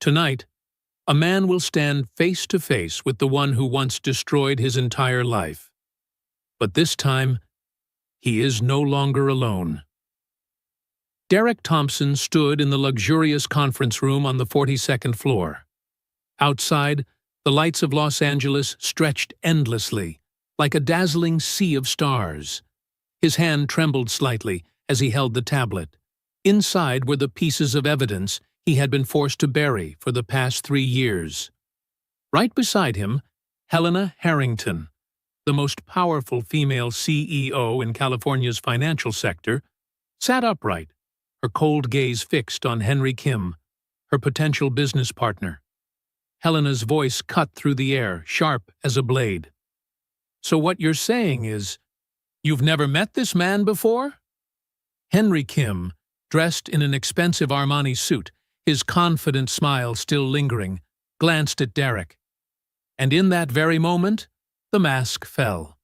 Tonight, a man will stand face to face with the one who once destroyed his entire life. But this time, he is no longer alone. Derek Thompson stood in the luxurious conference room on the 42nd floor. Outside, the lights of Los Angeles stretched endlessly, like a dazzling sea of stars. His hand trembled slightly as he held the tablet. Inside were the pieces of evidence he had been forced to bury for the past 3 years. Right beside him, Helena Harrington, the most powerful female CEO in California's financial sector, sat upright, her cold gaze fixed on Henry Kim, her potential business partner. Helena's voice cut through the air, sharp as a blade. "So what you're saying is, you've never met this man before?" Henry Kim, dressed in an expensive Armani suit, his confident smile still lingering, glanced at Derek. And in that very moment, the mask fell.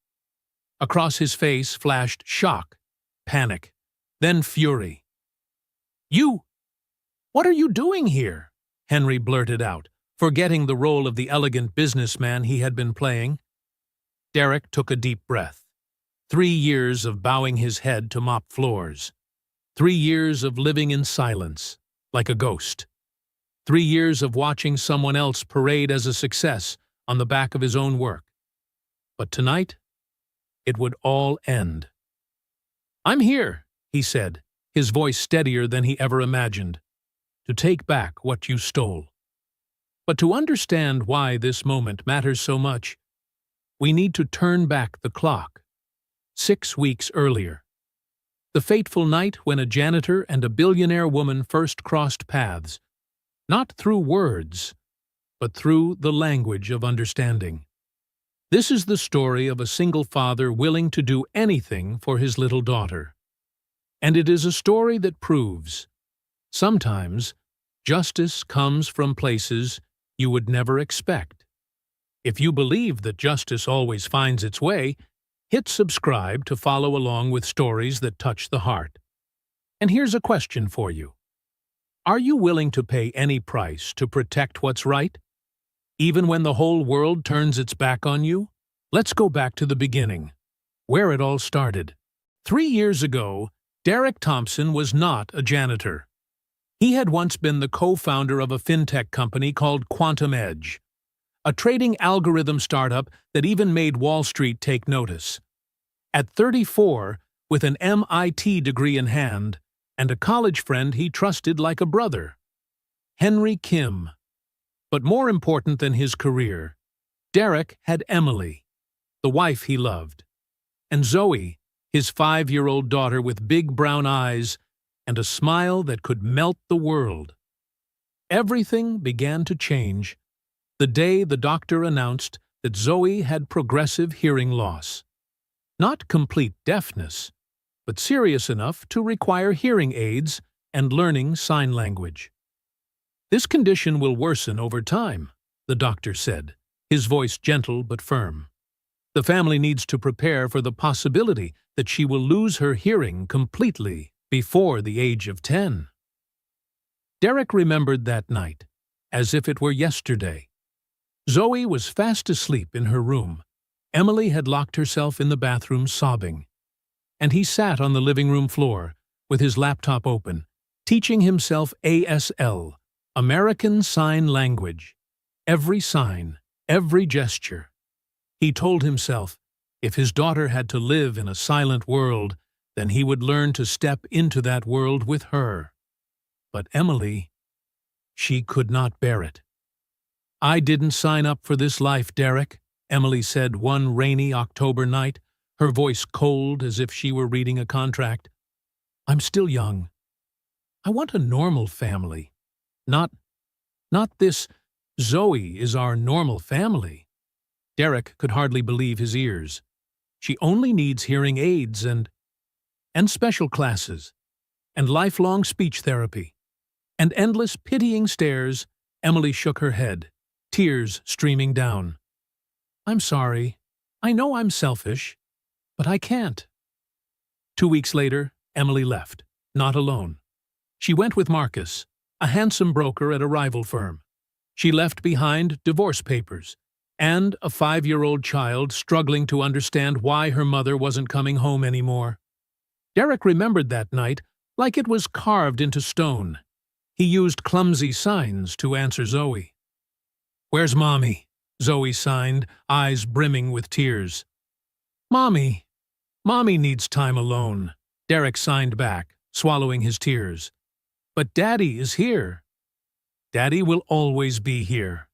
Across his face flashed shock, panic, then fury. What are you doing here?" Henry blurted out, forgetting the role of the elegant businessman he had been playing. Derek took a deep breath. 3 years of bowing his head to mop floors. 3 years of living in silence, like a ghost. 3 years of watching someone else parade as a success on the back of his own work. But tonight, it would all end. "I'm here," he said, his voice steadier than he ever imagined, "to take back what you stole." But to understand why this moment matters so much, we need to turn back the clock. 6 weeks earlier. The fateful night when a janitor and a billionaire woman first crossed paths, not through words, but through the language of understanding. This is the story of a single father willing to do anything for his little daughter. And it is a story that proves, sometimes, justice comes from places you would never expect. If you believe that justice always finds its way, hit subscribe to follow along with stories that touch the heart. And here's a question for you. Are you willing to pay any price to protect what's right? Even when the whole world turns its back on you? Let's go back to the beginning, where it all started. 3 years ago, Derek Thompson was not a janitor. He had once been the co-founder of a fintech company called Quantum Edge, a trading algorithm startup that even made Wall Street take notice. At 34, with an MIT degree in hand, and a college friend he trusted like a brother, Henry Kim. But more important than his career, Derek had Emily, the wife he loved, and Zoe, his 5-year-old daughter with big brown eyes and a smile that could melt the world. Everything began to change the day the doctor announced that Zoe had progressive hearing loss. Not complete deafness, but serious enough to require hearing aids and learning sign language. "This condition will worsen over time," the doctor said, his voice gentle but firm. "The family needs to prepare for the possibility that she will lose her hearing completely before the age of 10. Derek remembered that night, as if it were yesterday. Zoe was fast asleep in her room. Emily had locked herself in the bathroom sobbing. And he sat on the living room floor, with his laptop open, teaching himself ASL, American Sign Language. Every sign, every gesture. He told himself, if his daughter had to live in a silent world, then he would learn to step into that world with her. But Emily, she could not bear it. "I didn't sign up for this life, Derek," Emily said one rainy October night, her voice cold as if she were reading a contract. "I'm still young. I want a normal family. Not this. Zoe is our normal family." Derek could hardly believe his ears. "She only needs hearing aids and special classes, and lifelong speech therapy, and endless pitying stares." Emily shook her head, tears streaming down. "I'm sorry. I know I'm selfish, but I can't." 2 weeks later, Emily left, not alone. She went with Marcus, a handsome broker at a rival firm. She left behind divorce papers and a 5-year-old child struggling to understand why her mother wasn't coming home anymore. Derek remembered that night like it was carved into stone. He used clumsy signs to answer Zoe. "Where's Mommy?" Zoe signed, eyes brimming with tears. "Mommy needs time alone," Derek signed back, swallowing his tears. "But Daddy is here." "Daddy will always be here."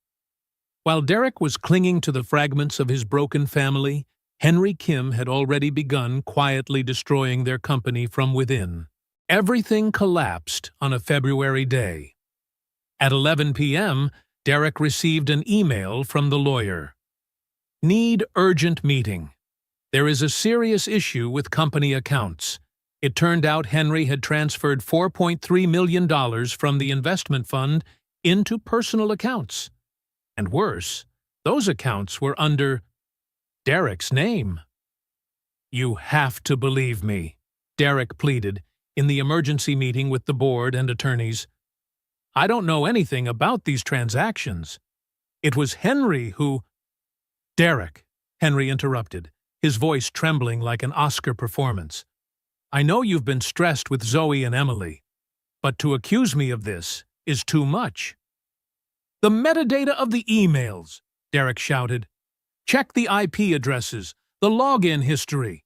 While Derek was clinging to the fragments of his broken family, Henry Kim had already begun quietly destroying their company from within. Everything collapsed on a February day. At 11 p.m., Derek received an email from the lawyer. "Need urgent meeting. There is a serious issue with company accounts." It turned out Henry had transferred $4.3 million from the investment fund into personal accounts. And worse, those accounts were under Derek's name. "You have to believe me," Derek pleaded in the emergency meeting with the board and attorneys. "I don't know anything about these transactions. It was Henry who—" "Derek," Henry interrupted, his voice trembling like an Oscar performance. "I know you've been stressed with Zoe and Emily, but to accuse me of this is too much." "The metadata of the emails," Derek shouted. "Check the IP addresses, the login history.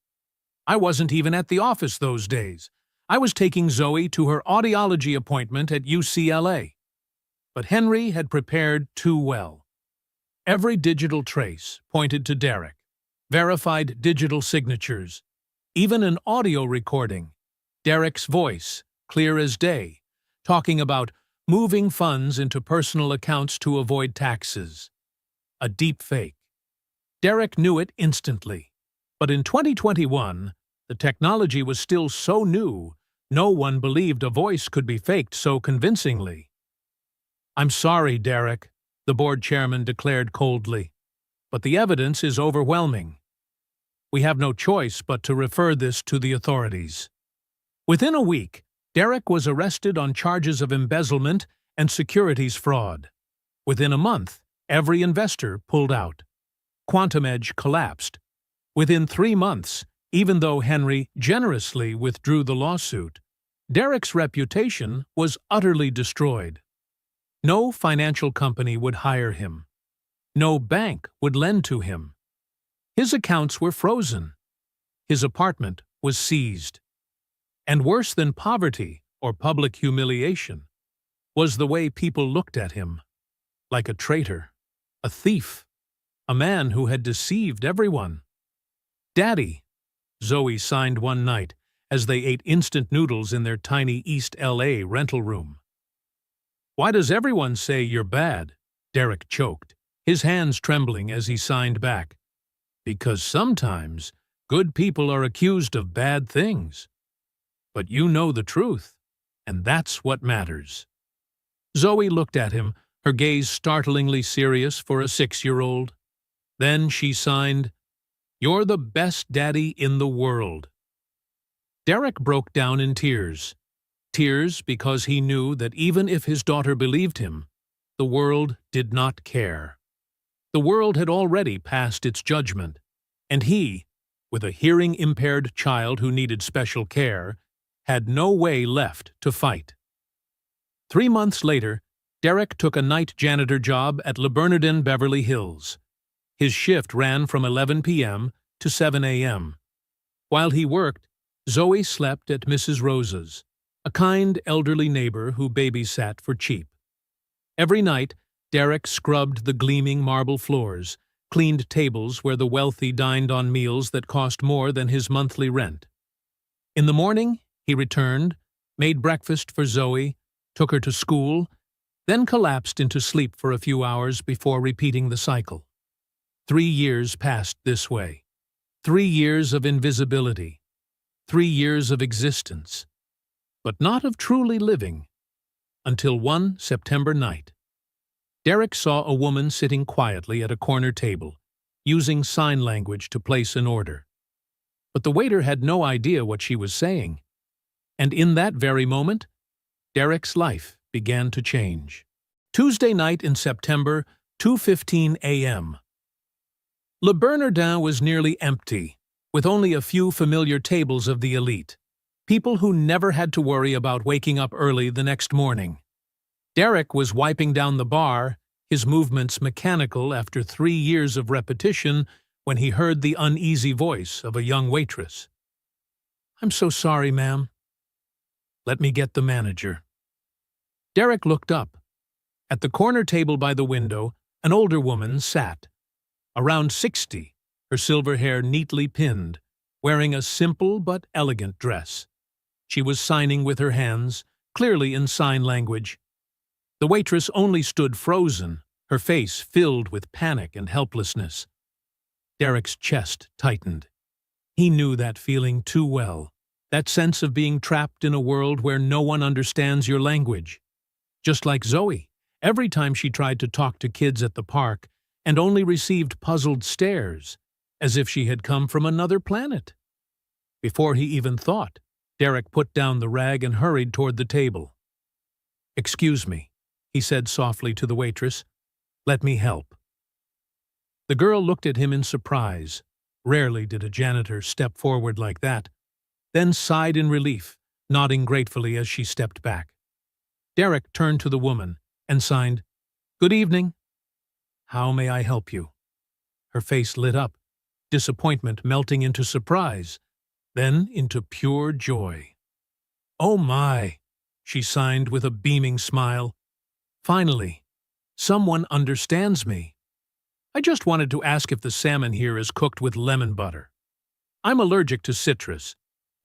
I wasn't even at the office those days. I was taking Zoe to her audiology appointment at UCLA." But Henry had prepared too well. Every digital trace pointed to Derek, verified digital signatures, even an audio recording, Derek's voice, clear as day, talking about moving funds into personal accounts to avoid taxes. A deep fake. Derek knew it instantly. But in 2021, the technology was still so new, no one believed a voice could be faked so convincingly. "I'm sorry, Derek," the board chairman declared coldly, "but the evidence is overwhelming. We have no choice but to refer this to the authorities." Within a week, Derek was arrested on charges of embezzlement and securities fraud. Within a month, every investor pulled out. Quantum Edge collapsed. Within 3 months, even though Henry generously withdrew the lawsuit, Derek's reputation was utterly destroyed. No financial company would hire him. No bank would lend to him. His accounts were frozen. His apartment was seized. And worse than poverty or public humiliation was the way people looked at him, like a traitor, a thief, a man who had deceived everyone. "Daddy," Zoe signed one night as they ate instant noodles in their tiny East LA rental room. "Why does everyone say you're bad?" Derek choked, his hands trembling as he signed back. "Because sometimes good people are accused of bad things. But you know the truth, and that's what matters." Zoe looked at him, her gaze startlingly serious for a 6-year-old. Then she signed, "You're the best daddy in the world." Derek broke down in tears. Tears because he knew that even if his daughter believed him, the world did not care. The world had already passed its judgment, and he, with a hearing-impaired child who needed special care, had no way left to fight. 3 months later, Derek took a night janitor job at Le Bernardin, Beverly Hills. His shift ran from 11 p.m. to 7 a.m. While he worked, Zoe slept at Mrs. Rosa's, a kind elderly neighbor who babysat for cheap. Every night, Derek scrubbed the gleaming marble floors, cleaned tables where the wealthy dined on meals that cost more than his monthly rent. In the morning, he returned, made breakfast for Zoe, took her to school, then collapsed into sleep for a few hours before repeating the cycle. 3 years passed this way. 3 years of invisibility. 3 years of existence. But not of truly living. Until one September night. Derek saw a woman sitting quietly at a corner table, using sign language to place an order. But the waiter had no idea what she was saying. And in that very moment, Derek's life began to change. Tuesday night in September, 2:15 a.m. Le Bernardin was nearly empty, with only a few familiar tables of the elite, people who never had to worry about waking up early the next morning. Derek was wiping down the bar, his movements mechanical after 3 years of repetition, when he heard the uneasy voice of a young waitress. "I'm so sorry, ma'am." "Let me get the manager." Derek looked up. At the corner table by the window, an older woman sat. Around 60, her silver hair neatly pinned, wearing a simple but elegant dress. She was signing with her hands, clearly in sign language. The waitress only stood frozen, her face filled with panic and helplessness. Derek's chest tightened. He knew that feeling too well, that sense of being trapped in a world where no one understands your language. Just like Zoe, every time she tried to talk to kids at the park and only received puzzled stares, as if she had come from another planet. Before he even thought, Derek put down the rag and hurried toward the table. "Excuse me," he said softly to the waitress. "Let me help." The girl looked at him in surprise. Rarely did a janitor step forward like that, then sighed in relief, nodding gratefully as she stepped back. Derek turned to the woman and signed, "Good evening." "How may I help you?" Her face lit up, disappointment melting into surprise, then into pure joy. "Oh my," she signed with a beaming smile. "Finally, someone understands me. I just wanted to ask if the salmon here is cooked with lemon butter. I'm allergic to citrus."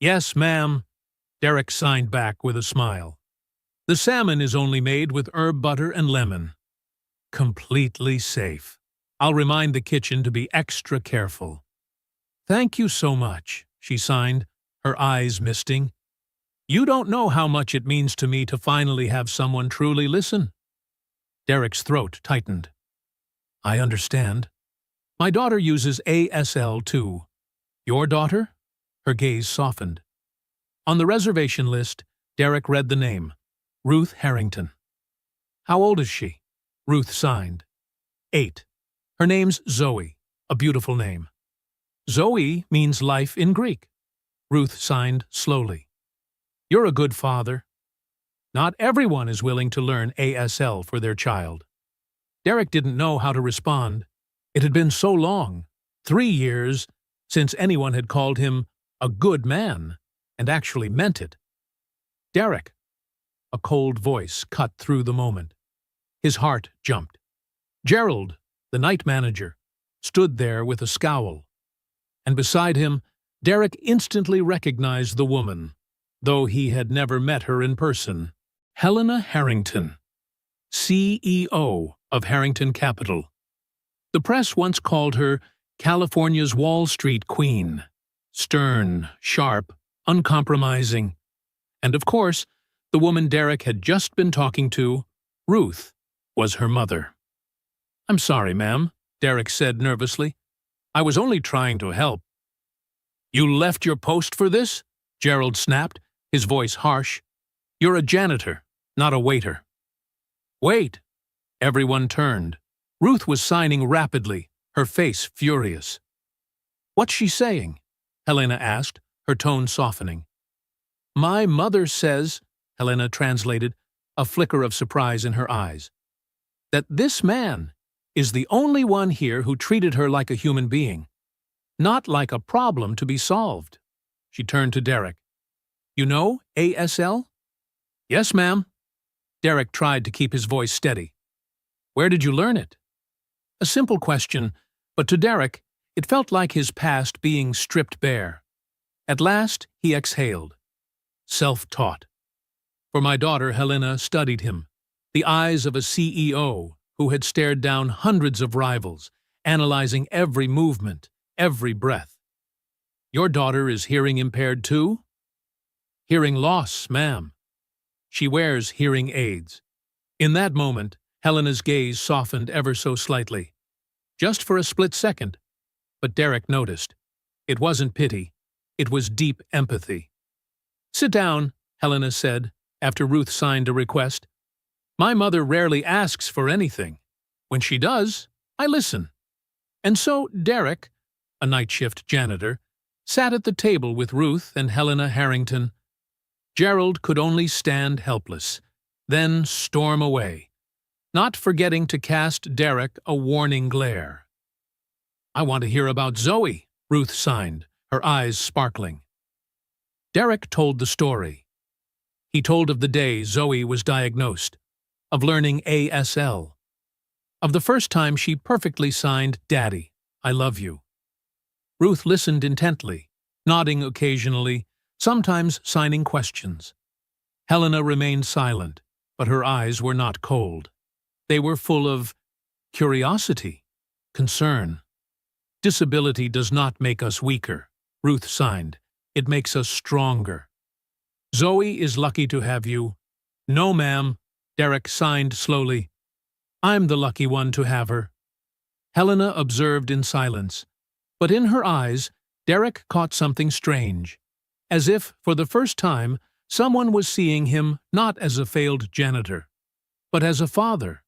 "Yes, ma'am," Derek signed back with a smile. "The salmon is only made with herb butter and lemon. Completely safe. I'll remind the kitchen to be extra careful." "Thank you so much," she signed, her eyes misting. "You don't know how much it means to me to finally have someone truly listen." Derek's throat tightened. "I understand. My daughter uses ASL too." "Your daughter?" Her gaze softened. On the reservation list, Derek read the name, Ruth Harrington. "How old is she?" Ruth signed. 8. Her name's Zoe, a beautiful name. "Zoe means life in Greek." Ruth signed slowly. "You're a good father." Not everyone is willing to learn ASL for their child. Derek didn't know how to respond. It had been so long, 3 years, since anyone had called him a good man, and actually meant it. "Derek." A cold voice cut through the moment. His heart jumped. Gerald, the night manager, stood there with a scowl. And beside him, Derek instantly recognized the woman, though he had never met her in person. Helena Harrington, CEO of Harrington Capital. The press once called her California's Wall Street Queen. Stern, sharp, uncompromising. And of course, the woman Derek had just been talking to, Ruth, was her mother. "I'm sorry, ma'am," Derek said nervously. "I was only trying to help." "You left your post for this?" Gerald snapped, his voice harsh. "You're a janitor, not a waiter." "Wait." Everyone turned. Ruth was signing rapidly, her face furious. "What's she saying?" Helena asked, her tone softening. "My mother says," Helena translated, a flicker of surprise in her eyes, "that this man is the only one here who treated her like a human being, not like a problem to be solved." She turned to Derek. "You know ASL?" "Yes, ma'am." Derek tried to keep his voice steady. "Where did you learn it?" A simple question, but to Derek, it felt like his past being stripped bare. At last, he exhaled. "Self-taught." For my daughter, Helena studied him, the eyes of a CEO who had stared down hundreds of rivals, analyzing every movement, every breath. "Your daughter is hearing impaired too?" "Hearing loss, ma'am. She wears hearing aids." In that moment, Helena's gaze softened ever so slightly. Just for a split second. But Derek noticed. It wasn't pity. It was deep empathy. "Sit down," Helena said, after Ruth signed a request. My mother rarely asks for anything. When she does, I listen. And so Derek, a night shift janitor, sat at the table with Ruth and Helena Harrington. Gerald could only stand helpless, then storm away, not forgetting to cast Derek a warning glare. "I want to hear about Zoe," Ruth signed, her eyes sparkling. Derek told the story. He told of the day Zoe was diagnosed, of learning ASL, of the first time she perfectly signed "Daddy, I love you." Ruth listened intently, nodding occasionally, sometimes signing questions. Helena remained silent, but her eyes were not cold. They were full of curiosity, concern. "Disability does not make us weaker," Ruth signed. "It makes us stronger. Zoe is lucky to have you." "No, ma'am," Derek signed slowly. "I'm the lucky one to have her." Helena observed in silence, but in her eyes Derek caught something strange, as if, for the first time, someone was seeing him not as a failed janitor, but as a father.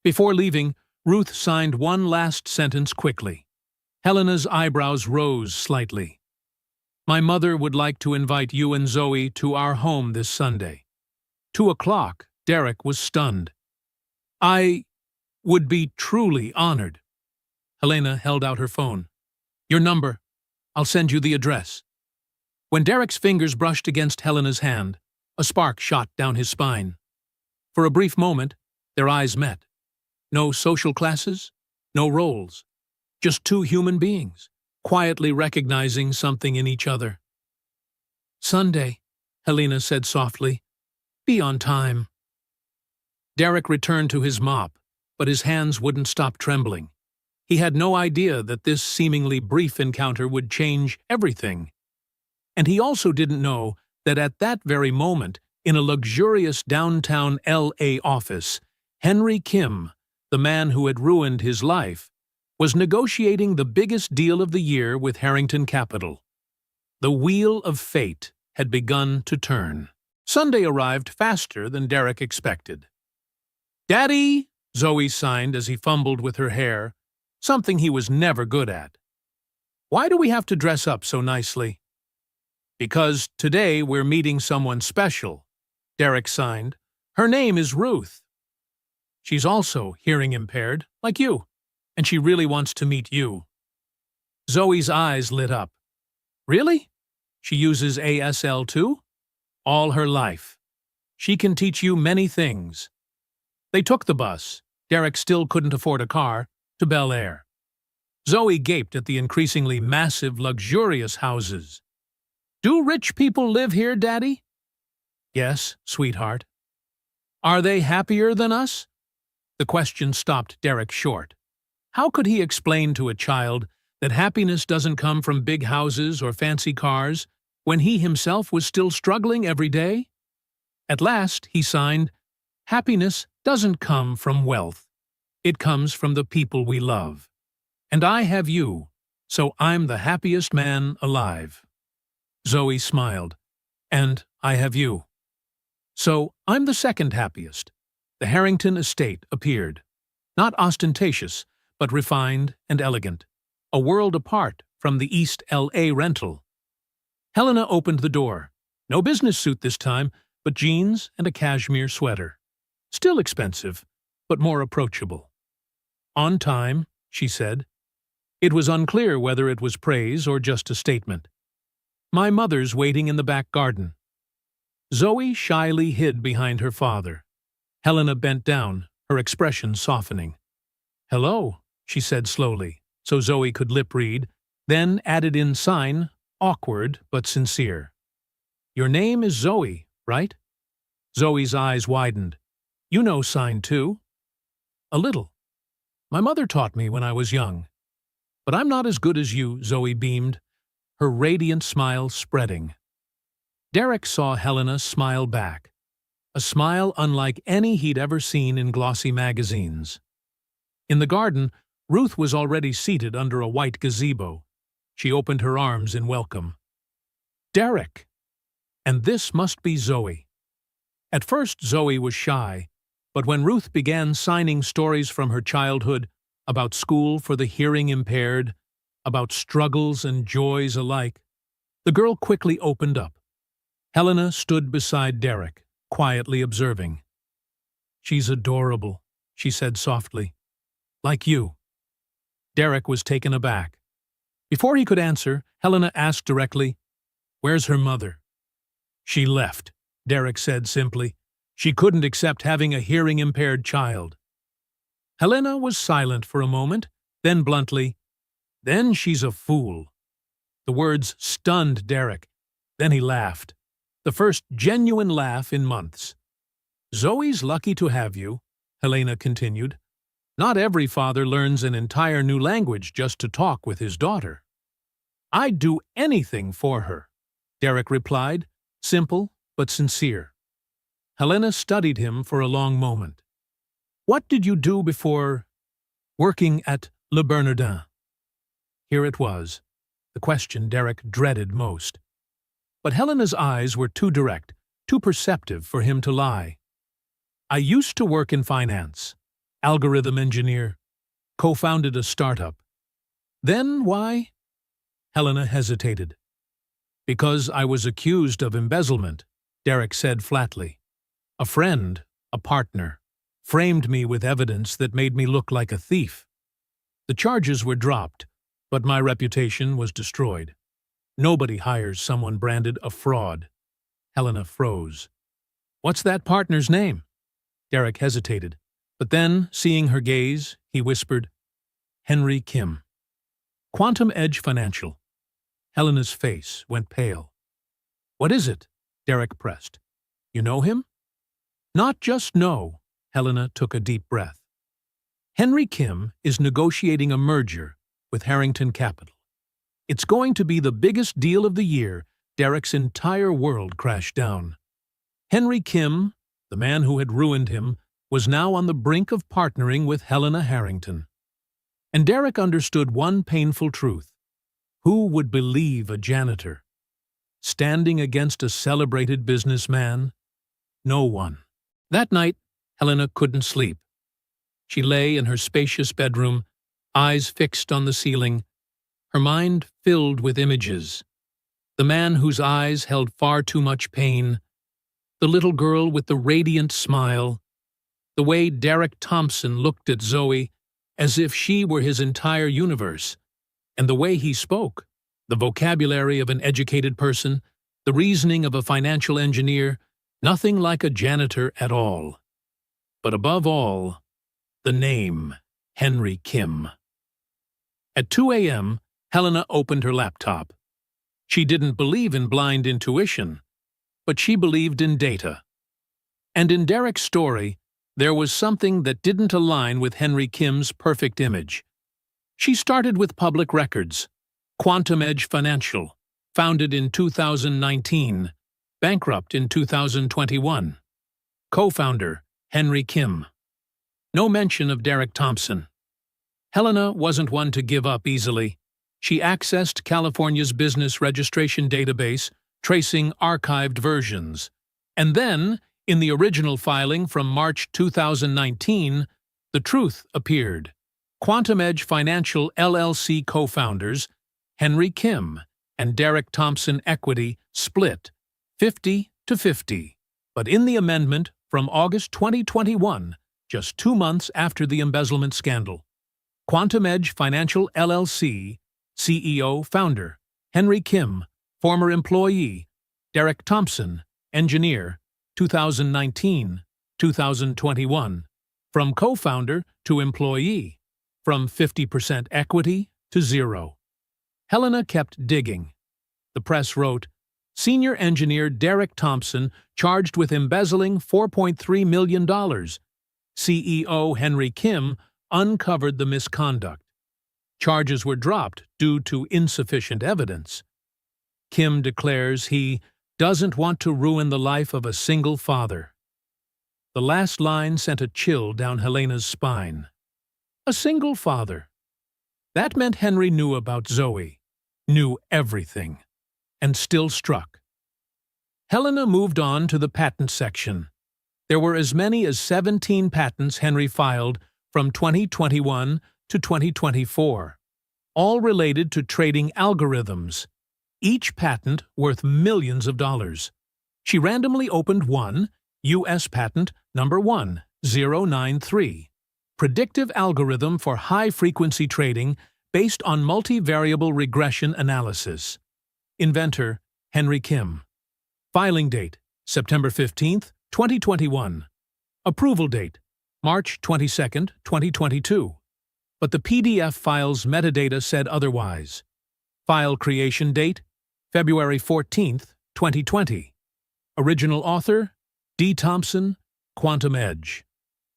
Before leaving, Ruth signed one last sentence quickly. Helena's eyebrows rose slightly. "My mother would like to invite you and Zoe to our home this Sunday." 2:00. Derek was stunned. "I would be truly honored." Helena held out her phone. "Your number. I'll send you the address." When Derek's fingers brushed against Helena's hand, a spark shot down his spine. For a brief moment, their eyes met. No social classes, no roles, just two human beings, quietly recognizing something in each other. "Sunday," Helena said softly. "Be on time." Derek returned to his mop, but his hands wouldn't stop trembling. He had no idea that this seemingly brief encounter would change everything. And he also didn't know that at that very moment, in a luxurious downtown LA office, Henry Kim, the man who had ruined his life, was negotiating the biggest deal of the year with Harrington Capital. The wheel of fate had begun to turn. Sunday arrived faster than Derek expected. "Daddy," Zoe signed as he fumbled with her hair, something he was never good at. "Why do we have to dress up so nicely?" "Because today we're meeting someone special," Derek signed. "Her name is Ruth. She's also hearing impaired, like you, and she really wants to meet you." Zoe's eyes lit up. "Really? She uses ASL too?" "All her life. She can teach you many things." They took the bus. Derek still couldn't afford a car, to Bel Air. Zoe gaped at the increasingly massive, luxurious houses. "Do rich people live here, Daddy?" "Yes, sweetheart." "Are they happier than us?" The question stopped Derek short. How could he explain to a child that happiness doesn't come from big houses or fancy cars when he himself was still struggling every day? At last, he signed, "Happiness doesn't come from wealth. It comes from the people we love. And I have you, so I'm the happiest man alive." Zoe smiled. "And I have you. So I'm the second happiest." The Harrington estate appeared. Not ostentatious, but refined and elegant. A world apart from the East LA rental. Helena opened the door. No business suit this time, but jeans and a cashmere sweater. Still expensive, but more approachable. "On time," she said. It was unclear whether it was praise or just a statement. "My mother's waiting in the back garden." Zoe shyly hid behind her father. Helena bent down, her expression softening. "Hello," she said slowly, so Zoe could lip read, then added in sign, awkward but sincere. "Your name is Zoe, right?" Zoe's eyes widened. "You know sign too?" "A little. My mother taught me when I was young. But I'm not as good as you," Zoe beamed, her radiant smile spreading. Derek saw Helena smile back, a smile unlike any he'd ever seen in glossy magazines. In the garden, Ruth was already seated under a white gazebo. She opened her arms in welcome. "Derek!" And this must be Zoe. At first Zoe was shy, But when Ruth began signing stories from her childhood about school for the hearing impaired, about struggles and joys alike, the girl quickly opened up. Helena stood beside Derek, quietly observing. "She's adorable," she said softly. "Like you." Derek was taken aback. Before he could answer, Helena asked directly, "Where's her mother?" "She left," Derek said simply. "She couldn't accept having a hearing-impaired child." Helena was silent for a moment, then bluntly, "Then she's a fool." The words stunned Derek. Then he laughed. The first genuine laugh in months. "Zoe's lucky to have you," Helena continued. "Not every father learns an entire new language just to talk with his daughter." "I'd do anything for her," Derek replied, simple but sincere. Helena studied him for a long moment. "What did you do before working at Le Bernardin?" Here it was, the question Derek dreaded most. But Helena's eyes were too direct, too perceptive for him to lie. "I used to work in finance, algorithm engineer, co-founded a startup." "Then why?" Helena hesitated. "Because I was accused of embezzlement," Derek said flatly. "A friend, a partner, framed me with evidence that made me look like a thief. The charges were dropped, but my reputation was destroyed. Nobody hires someone branded a fraud." Helena froze. "What's that partner's name?" Derek hesitated, but then, seeing her gaze, he whispered, "Henry Kim. Quantum Edge Financial." Helena's face went pale. "What is it?" Derek pressed. "You know him?" "Not just know." Helena took a deep breath. "Henry Kim is negotiating a merger with Harrington Capital. It's going to be the biggest deal of the year." Derek's entire world crashed down. Henry Kim, the man who had ruined him, was now on the brink of partnering with Helena Harrington. And Derek understood one painful truth. Who would believe a janitor? Standing against a celebrated businessman? No one. That night, Helena couldn't sleep. She lay in her spacious bedroom, eyes fixed on the ceiling, her mind filled with images. The man whose eyes held far too much pain, the little girl with the radiant smile, the way Derek Thompson looked at Zoe as if she were his entire universe, and the way he spoke, the vocabulary of an educated person, the reasoning of a financial engineer, nothing like a janitor at all. But above all, the name, Henry Kim. At 2 a.m., Helena opened her laptop. She didn't believe in blind intuition, but she believed in data. And in Derek's story, there was something that didn't align with Henry Kim's perfect image. She started with public records. Quantum Edge Financial, founded in 2019, bankrupt in 2021. Co-founder, Henry Kim. No mention of Derek Thompson. Helena wasn't one to give up easily. She accessed California's business registration database, tracing archived versions. And then, in the original filing from March 2019, the truth appeared. Quantum Edge Financial LLC co-founders, Henry Kim and Derek Thompson Equity, split 50-50. But in the amendment from August 2021, just 2 months after the embezzlement scandal, Quantum Edge Financial LLC, CEO, founder, Henry Kim, former employee, Derek Thompson, engineer, 2019-2021, from co-founder to employee, from 50% equity to 0. Helena kept digging. The press wrote, "Senior engineer Derek Thompson charged with embezzling $4.3 million. CEO Henry Kim uncovered the misconduct. Charges were dropped due to insufficient evidence. Kim declares he doesn't want to ruin the life of a single father." The last line sent a chill down Helena's spine. A single father. That meant Henry knew about Zoe, knew everything, and still struck. Helena moved on to the patent section. There were as many as 17 patents Henry filed from 2021 to 2024, all related to trading algorithms, each patent worth millions of dollars. She randomly opened one, U.S. Patent number 1093, predictive algorithm for high-frequency trading based on multivariable regression analysis. Inventor, Henry Kim. Filing date, September 15, 2021. Approval date, March 22, 2022. But the PDF file's metadata said otherwise. File creation date, February 14, 2020. Original author, D. Thompson, Quantum Edge.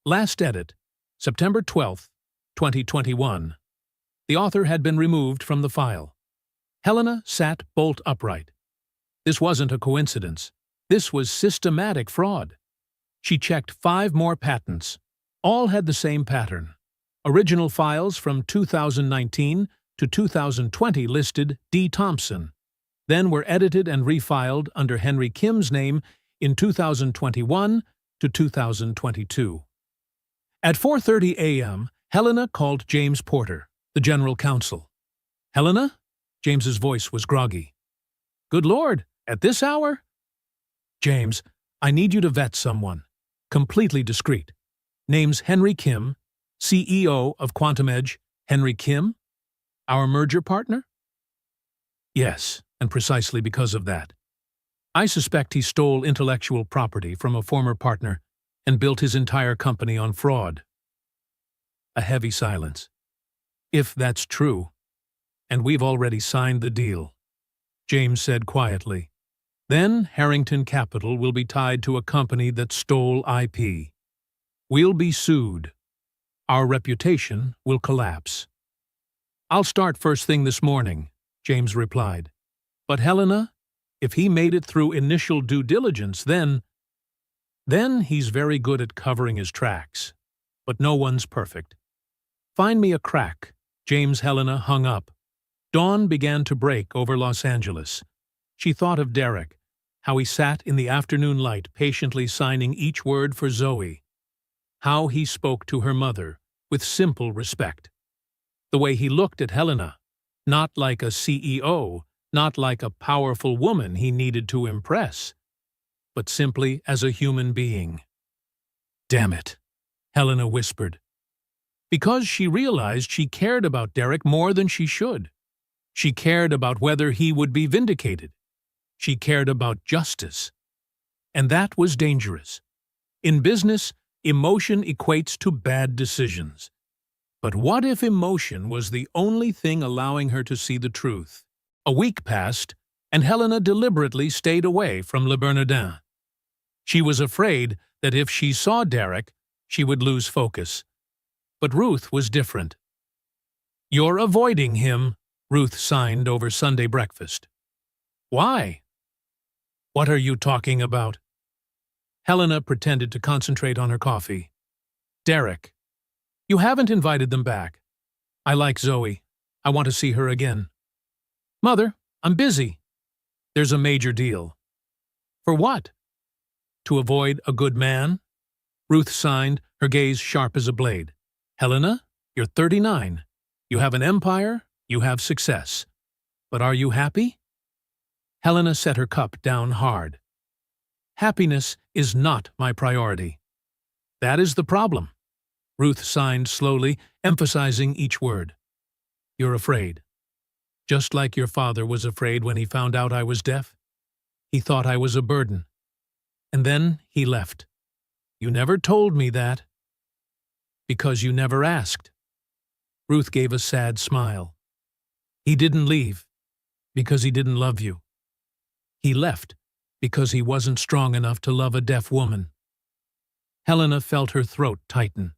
Last edit, September 12, 2021. The author had been removed from the file. Helena sat bolt upright. This wasn't a coincidence. This was systematic fraud. She checked 5 more patents. All had the same pattern. Original files from 2019 to 2020 listed D. Thompson, then were edited and refiled under Henry Kim's name in 2021 to 2022. At 4:30 a.m., Helena called James Porter, the general counsel. "Helena?" James's voice was groggy. "Good Lord, at this hour?" "James, I need you to vet someone. Completely discreet. Name's Henry Kim, CEO of Quantum Edge. Henry Kim? Our merger partner?" "Yes, and precisely because of that. I suspect he stole intellectual property from a former partner and built his entire company on fraud." A heavy silence. "If that's true, and we've already signed the deal," James said quietly, "then Harrington Capital will be tied to a company that stole IP. We'll be sued. Our reputation will collapse." "I'll start first thing this morning," James replied. "But Helena, if he made it through initial due diligence, then he's very good at covering his tracks. But no one's perfect. Find me a crack." Helena hung up. Dawn began to break over Los Angeles. She thought of Derek, how he sat in the afternoon light patiently signing each word for Zoe. How he spoke to her mother with simple respect. The way he looked at Helena, not like a CEO, not like a powerful woman he needed to impress, but simply as a human being. "Damn it," Helena whispered. Because she realized she cared about Derek more than she should. She cared about whether he would be vindicated. She cared about justice. And that was dangerous. In business, emotion equates to bad decisions. But what if emotion was the only thing allowing her to see the truth? A week passed, and Helena deliberately stayed away from Le Bernardin. She was afraid that if she saw Derek, she would lose focus. But Ruth was different. "You're avoiding him," Ruth signed over Sunday breakfast. "Why?" "What are you talking about?" Helena pretended to concentrate on her coffee. "Derek. You haven't invited them back. I like Zoe. I want to see her again." "Mother, I'm busy." "There's a major deal." "For what?" "To avoid a good man." Ruth signed, her gaze sharp as a blade. "Helena, you're 39. You have an empire, you have success. But are you happy?" Helena set her cup down hard. "Happiness is not my priority." "That is the problem." Ruth signed slowly, emphasizing each word. "You're afraid. Just like your father was afraid when he found out I was deaf. He thought I was a burden. And then he left. You never told me that." "Because you never asked." Ruth gave a sad smile. "He didn't leave because he didn't love you. He left because he wasn't strong enough to love a deaf woman." Helena felt her throat tighten.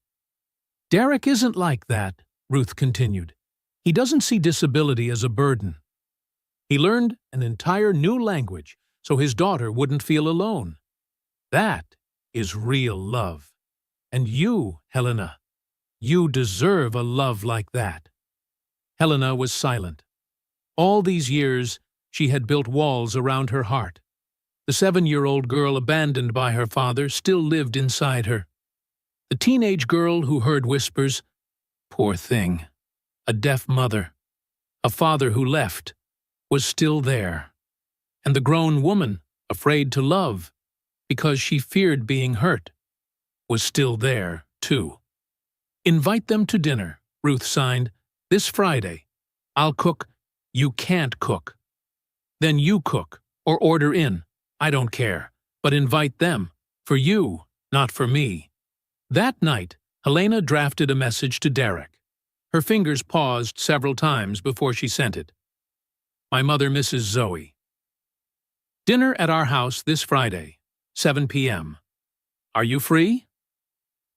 "Derek isn't like that," Ruth continued. "He doesn't see disability as a burden. He learned an entire new language so his daughter wouldn't feel alone. That is real love. And you, Helena, you deserve a love like that." Helena was silent. All these years, she had built walls around her heart. The 7-year-old girl abandoned by her father still lived inside her. The teenage girl who heard whispers, poor thing, a deaf mother, a father who left, was still there. And the grown woman, afraid to love, because she feared being hurt, was still there, too. Invite them to dinner, Ruth signed, this Friday. I'll cook. You can't cook. Then you cook, or order in. I don't care, but invite them. For you, not for me. That night, Helena drafted a message to Derek. Her fingers paused several times before she sent it. My mother misses Zoe. Dinner at our house this Friday, 7 p.m. Are you free?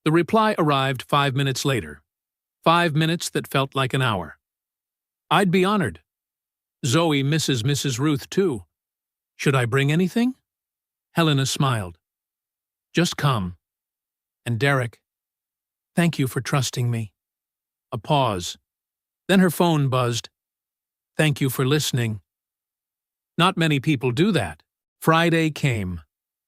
The reply arrived 5 minutes later. 5 minutes that felt like an hour. I'd be honored. Zoe misses Mrs. Ruth, too. Should I bring anything? Helena smiled. Just come. And Derek, thank you for trusting me. A pause. Then her phone buzzed. Thank you for listening. Not many people do that. Friday came.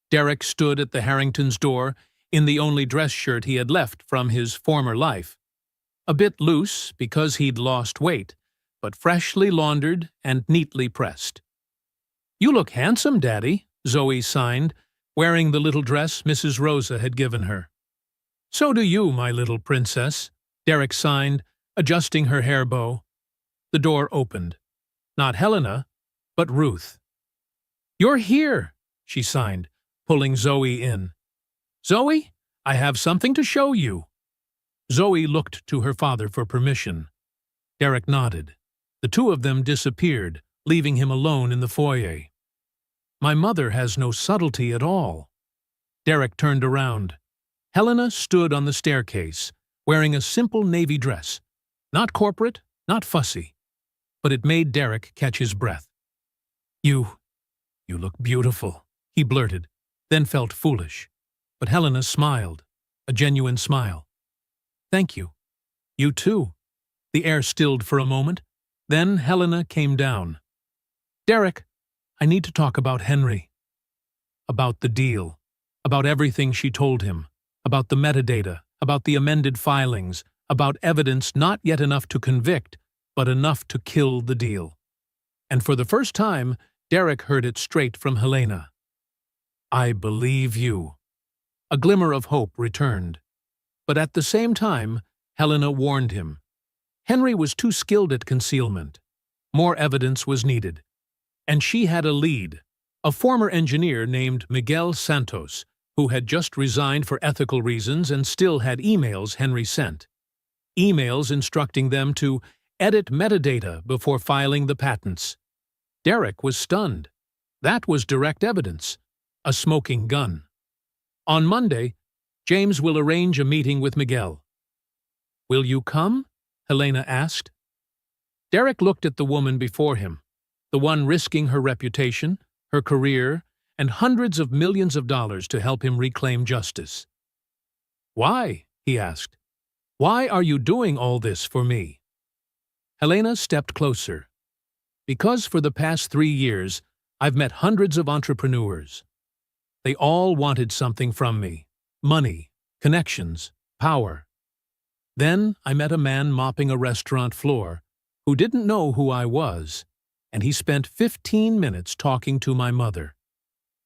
Derek stood at the Harringtons' door in the only dress shirt he had left from his former life. A bit loose because he'd lost weight, but freshly laundered and neatly pressed. You look handsome, Daddy, Zoe signed, wearing the little dress Mrs. Rosa had given her. So do you, my little princess, Derek signed, adjusting her hair bow. The door opened. Not Helena, but Ruth. You're here, she signed, pulling Zoe in. Zoe, I have something to show you. Zoe looked to her father for permission. Derek nodded. The two of them disappeared, leaving him alone in the foyer. My mother has no subtlety at all. Derek turned around. Helena stood on the staircase, wearing a simple navy dress. Not corporate, not fussy. But it made Derek catch his breath. You look beautiful, he blurted, then felt foolish. But Helena smiled, a genuine smile. Thank you. You too. The air stilled for a moment. Then Helena came down. Derek, I need to talk about Henry. About the deal. About everything she told him. About the metadata. About the amended filings. About evidence not yet enough to convict, but enough to kill the deal. And for the first time, Derek heard it straight from Helena. I believe you. A glimmer of hope returned. But at the same time, Helena warned him. Henry was too skilled at concealment. More evidence was needed. And she had a lead, a former engineer named Miguel Santos, who had just resigned for ethical reasons and still had emails Henry sent. Emails instructing them to edit metadata before filing the patents. Derek was stunned. That was direct evidence. A smoking gun. On Monday, James will arrange a meeting with Miguel. Will you come? Helena asked. Derek looked at the woman before him, the one risking her reputation, her career, and hundreds of millions of dollars to help him reclaim justice. Why? He asked. Why are you doing all this for me? Helena stepped closer. Because for the past 3 years, I've met hundreds of entrepreneurs. They all wanted something from me. Money, connections, power. Then I met a man mopping a restaurant floor who didn't know who I was, and he spent 15 minutes talking to my mother.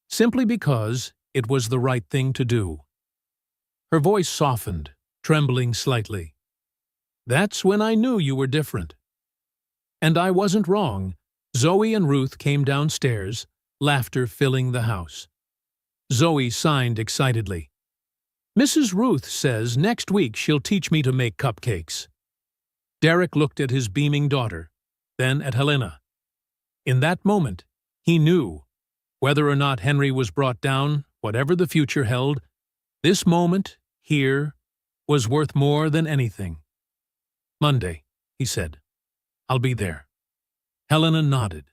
Simply because it was the right thing to do. Her voice softened, trembling slightly. That's when I knew you were different. And I wasn't wrong. Zoe and Ruth came downstairs, laughter filling the house. Zoe signed excitedly. Mrs. Ruth says next week she'll teach me to make cupcakes. Derek looked at his beaming daughter, then at Helena. In that moment, he knew, whether or not Henry was brought down, whatever the future held, this moment, here, was worth more than anything. Monday, he said. I'll be there. Helena nodded.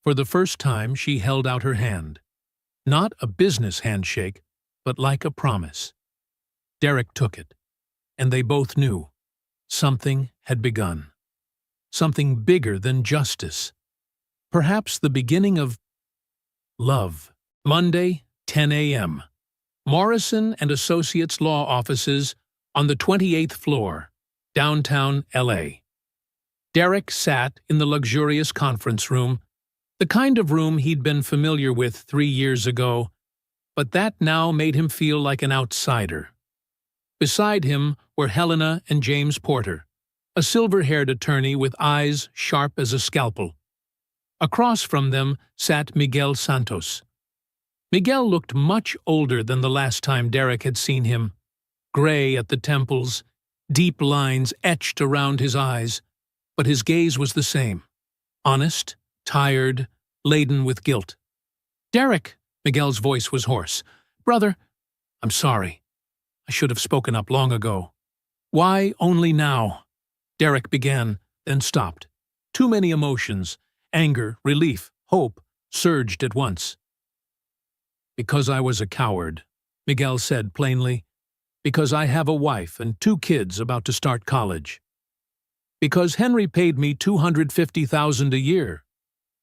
For the first time, she held out her hand. Not a business handshake, but like a promise. Derek took it, and they both knew. Something had begun. Something bigger than justice. Perhaps the beginning of love. Monday, 10 a.m. Morrison and Associates Law Offices on the 28th floor, downtown L.A. Derek sat in the luxurious conference room, the kind of room he'd been familiar with 3 years ago, but that now made him feel like an outsider. Beside him were Helena and James Porter, a silver-haired attorney with eyes sharp as a scalpel. Across from them sat Miguel Santos. Miguel looked much older than the last time Derek had seen him. Gray at the temples, deep lines etched around his eyes, but his gaze was the same. Honest, tired, laden with guilt. "Derek," Miguel's voice was hoarse. "Brother, I'm sorry. I should have spoken up long ago." "Why only now?" Derek began, then stopped. Too many emotions, anger, relief, hope, surged at once. "Because I was a coward," Miguel said plainly. "Because I have a wife and 2 kids about to start college. Because Henry paid me $250,000 a year,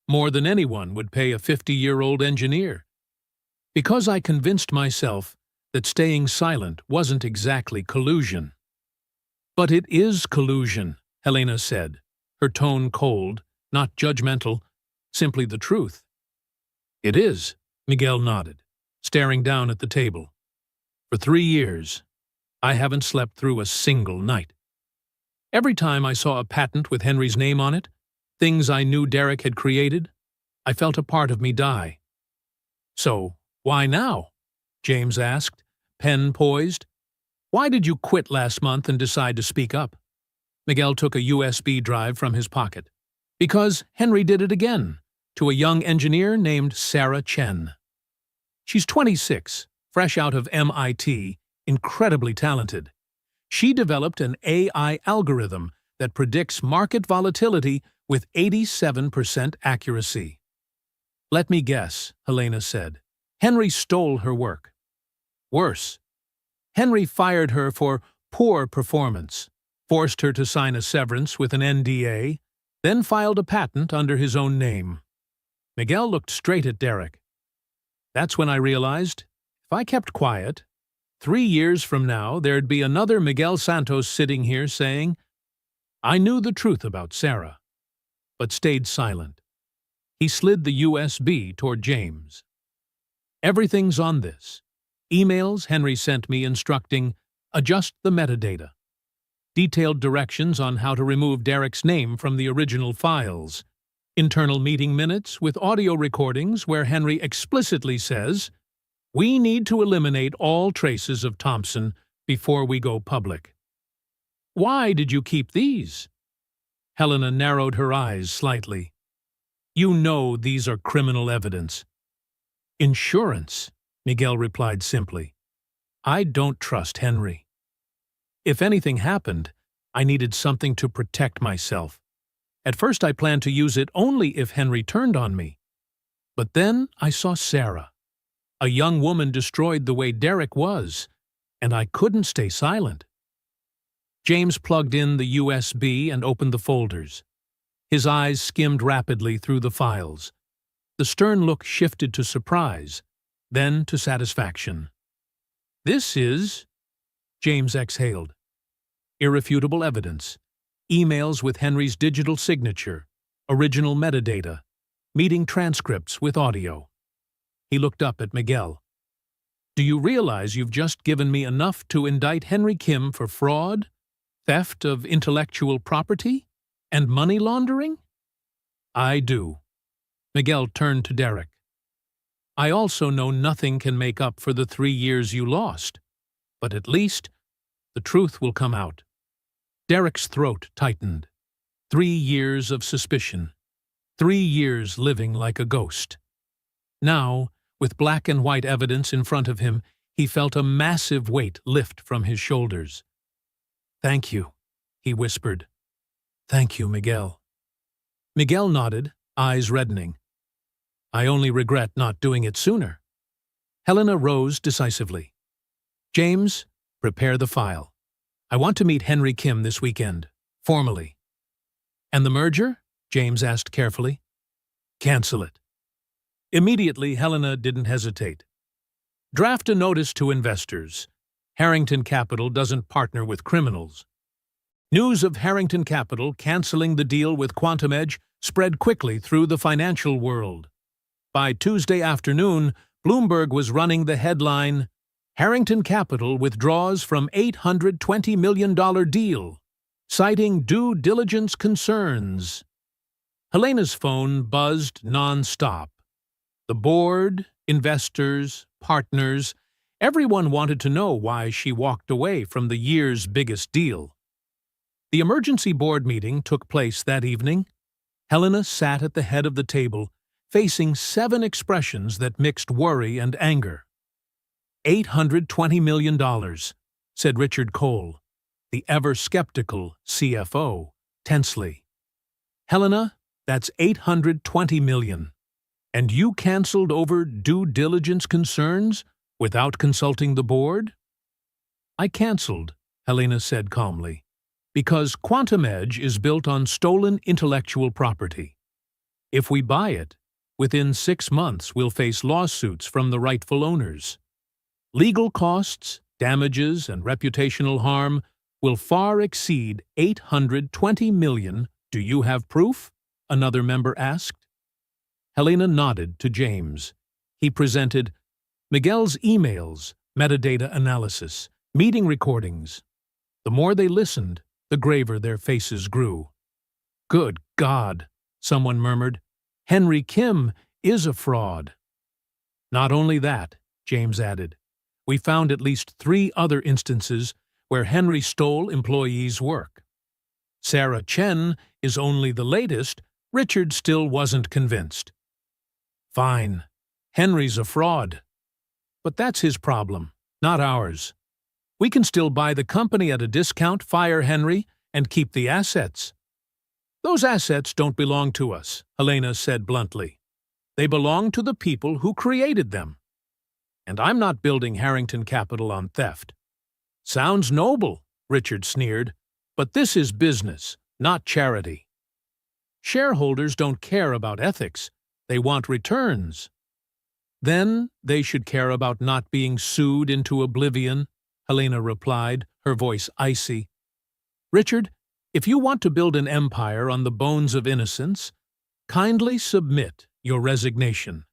more than anyone would pay a 50-year-old engineer. Because I convinced myself that staying silent wasn't exactly collusion." "But it is collusion," Helena said, her tone cold, not judgmental, simply the truth. "It is," Miguel nodded, staring down at the table. "For 3 years, I haven't slept through a single night. Every time I saw a patent with Henry's name on it, things I knew Derek had created, I felt a part of me die." "So, why now?" James asked, pen poised. "Why did you quit last month and decide to speak up?" Miguel took a USB drive from his pocket. "Because Henry did it again, to a young engineer named Sarah Chen. She's 26, fresh out of MIT, incredibly talented. She developed an AI algorithm that predicts market volatility with 87% accuracy." "Let me guess," Helena said. "Henry stole her work." "Worse. Henry fired her for poor performance, forced her to sign a severance with an NDA, then filed a patent under his own name." Miguel looked straight at Derek. "That's when I realized, if I kept quiet, 3 years from now there'd be another Miguel Santos sitting here saying, 'I knew the truth about Sarah,' but stayed silent." He slid the USB toward James. "Everything's on this. Emails Henry sent me instructing, adjust the metadata. Detailed directions on how to remove Derek's name from the original files. Internal meeting minutes with audio recordings where Henry explicitly says, 'We need to eliminate all traces of Thompson before we go public.' Why did you keep these?" Helena narrowed her eyes slightly. "You know these are criminal evidence." "Insurance," Miguel replied simply. "I don't trust Henry. If anything happened, I needed something to protect myself. At first I planned to use it only if Henry turned on me. But then I saw Sarah. A young woman destroyed the way Derek was, and I couldn't stay silent." James plugged in the USB and opened the folders. His eyes skimmed rapidly through the files. The stern look shifted to surprise, then to satisfaction. "This is—" James exhaled. "Irrefutable evidence. Emails with Henry's digital signature, original metadata, meeting transcripts with audio." He looked up at Miguel. "Do you realize you've just given me enough to indict Henry Kim for fraud, theft of intellectual property, and money laundering?" "I do." Miguel turned to Derek. "I also know nothing can make up for the 3 years you lost, but at least the truth will come out." Derek's throat tightened. 3 years of suspicion. 3 years living like a ghost. Now, with black and white evidence in front of him, he felt a massive weight lift from his shoulders. "Thank you," he whispered. "Thank you, Miguel." Miguel nodded, eyes reddening. "I only regret not doing it sooner." Helena rose decisively. "James, prepare the file. I want to meet Henry Kim this weekend, formally." "And the merger?" James asked carefully. "Cancel it." Immediately, Helena didn't hesitate. Draft a notice to investors. Harrington Capital doesn't partner with criminals. News of Harrington Capital canceling the deal with Quantum Edge spread quickly through the financial world. By Tuesday afternoon, Bloomberg was running the headline, Harrington Capital withdraws from $820 million deal, citing due diligence concerns. Helena's phone buzzed non-stop. The board, investors, partners, everyone wanted to know why she walked away from the year's biggest deal. The emergency board meeting took place that evening. Helena sat at the head of the table, facing 7 expressions that mixed worry and anger. $820 million, said Richard Cole, the ever-skeptical CFO, tensely. Helena, that's $820 million. And you canceled over due diligence concerns without consulting the board? I canceled, Helena said calmly, because Quantum Edge is built on stolen intellectual property. If we buy it, within 6 months we'll face lawsuits from the rightful owners. Legal costs, damages, and reputational harm will far exceed $820 million. Do you have proof? Another member asked. Helena nodded to James. He presented Miguel's emails, metadata analysis, meeting recordings. The more they listened, the graver their faces grew. Good God, someone murmured. Henry Kim is a fraud. Not only that, James added. We found at least 3 other instances where Henry stole employees' work. Sarah Chen is only the latest. Richard still wasn't convinced. Fine. Henry's a fraud. But that's his problem, not ours. We can still buy the company at a discount, fire Henry, and keep the assets. Those assets don't belong to us, Helena said bluntly. They belong to the people who created them. And I'm not building Harrington Capital on theft. Sounds noble, Richard sneered, but this is business, not charity. Shareholders don't care about ethics. They want returns. Then they should care about not being sued into oblivion, Helena replied, her voice icy. Richard, if you want to build an empire on the bones of innocence, kindly submit your resignation.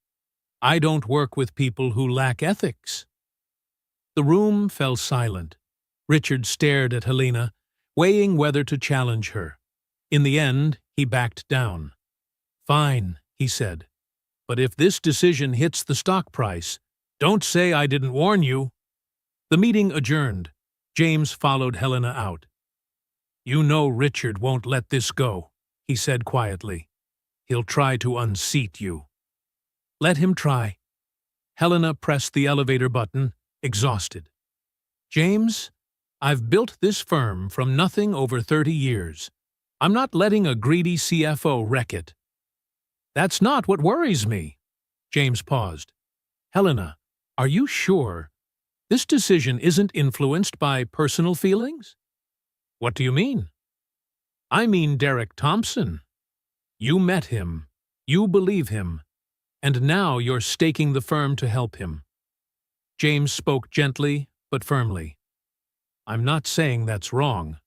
I don't work with people who lack ethics. The room fell silent. Richard stared at Helena, weighing whether to challenge her. In the end, he backed down. Fine, he said. But if this decision hits the stock price, don't say I didn't warn you. The meeting adjourned. James followed Helena out. You know Richard won't let this go, he said quietly. He'll try to unseat you. Let him try. Helena pressed the elevator button, exhausted. James, I've built this firm from nothing over 30 years. I'm not letting a greedy CFO wreck it. That's not what worries me. James paused. Helena, are you sure this decision isn't influenced by personal feelings? What do you mean? I mean Derek Thompson. You met him, you believe him, and now you're staking the firm to help him. James spoke gently but firmly. I'm not saying that's wrong.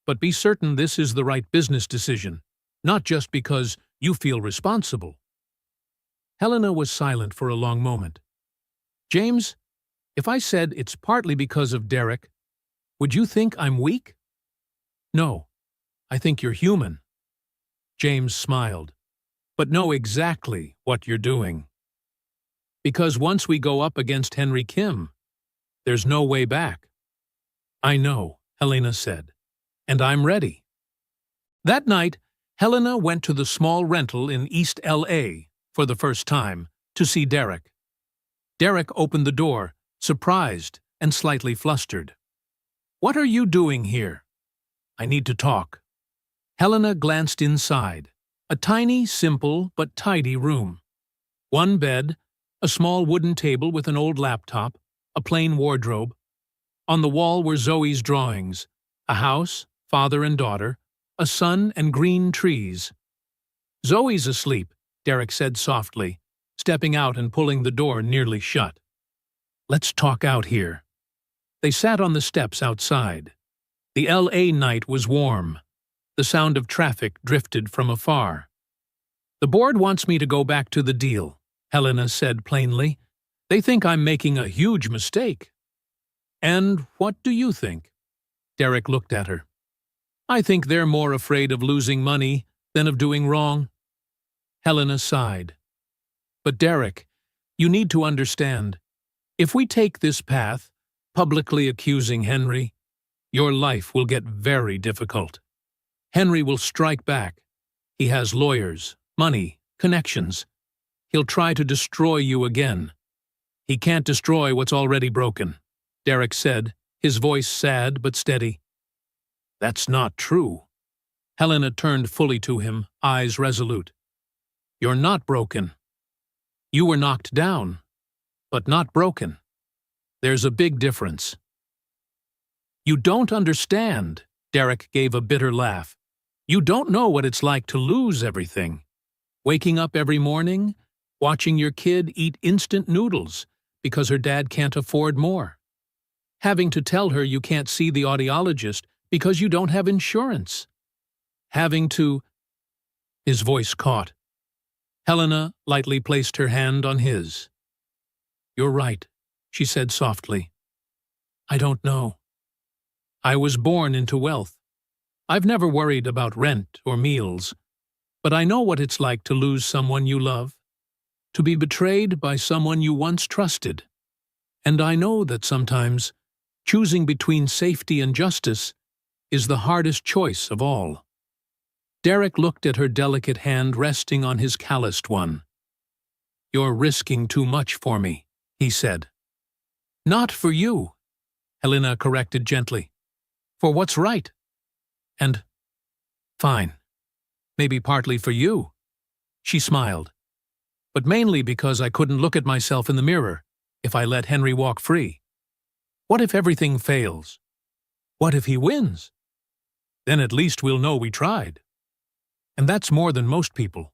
But be certain this is the right business decision, not just because you feel responsible. Helena was silent for a long moment. James, if I said it's partly because of Derek, would you think I'm weak? No, I think you're human. James smiled. But know exactly what you're doing. Because once we go up against Henry Kim, there's no way back. I know, Helena said, and I'm ready. That night, Helena went to the small rental in East L.A. for the first time to see Derek. Derek opened the door, surprised and slightly flustered. What are you doing here? I need to talk. Helena glanced inside. A tiny, simple, but tidy room. One bed, a small wooden table with an old laptop, a plain wardrobe. On the wall were Zoe's drawings, a house, father and daughter, a son and green trees. Zoe's asleep, Derek said softly. stepping out and pulling the door nearly shut. "Let's talk out here." They sat on the steps outside. The LA night was warm. The sound of traffic drifted from afar. "The board wants me to go back to the deal," Helena said plainly. "They think I'm making a huge mistake." "And what do you think?" Derek looked at her. "I think they're more afraid of losing money than of doing wrong." Helena sighed. "But Derek, you need to understand. If we take this path, publicly accusing Henry, your life will get very difficult. Henry will strike back. He has lawyers, money, connections. He'll try to destroy you again." "He can't destroy what's already broken," Derek said, his voice sad but steady. "That's not true." Helena turned fully to him, eyes resolute. "You're not broken. You were knocked down, but not broken. There's a big difference." "You don't understand," Derek gave a bitter laugh. "You don't know what it's like to lose everything. Waking up every morning, watching your kid eat instant noodles because her dad can't afford more. Having to tell her you can't see the audiologist because you don't have insurance. Having to—" His voice caught. Helena lightly placed her hand on his. "You're right," she said softly. "I don't know. I was born into wealth. I've never worried about rent or meals, but I know what it's like to lose someone you love, to be betrayed by someone you once trusted. And I know that sometimes choosing between safety and justice is the hardest choice of all." Derek looked at her delicate hand resting on his calloused one. "You're risking too much for me," he said. "Not for you," Helena corrected gently. "For what's right. And, fine, maybe partly for you." She smiled. "But mainly because I couldn't look at myself in the mirror if I let Henry walk free. What if everything fails? What if he wins? Then at least we'll know we tried. And that's more than most people."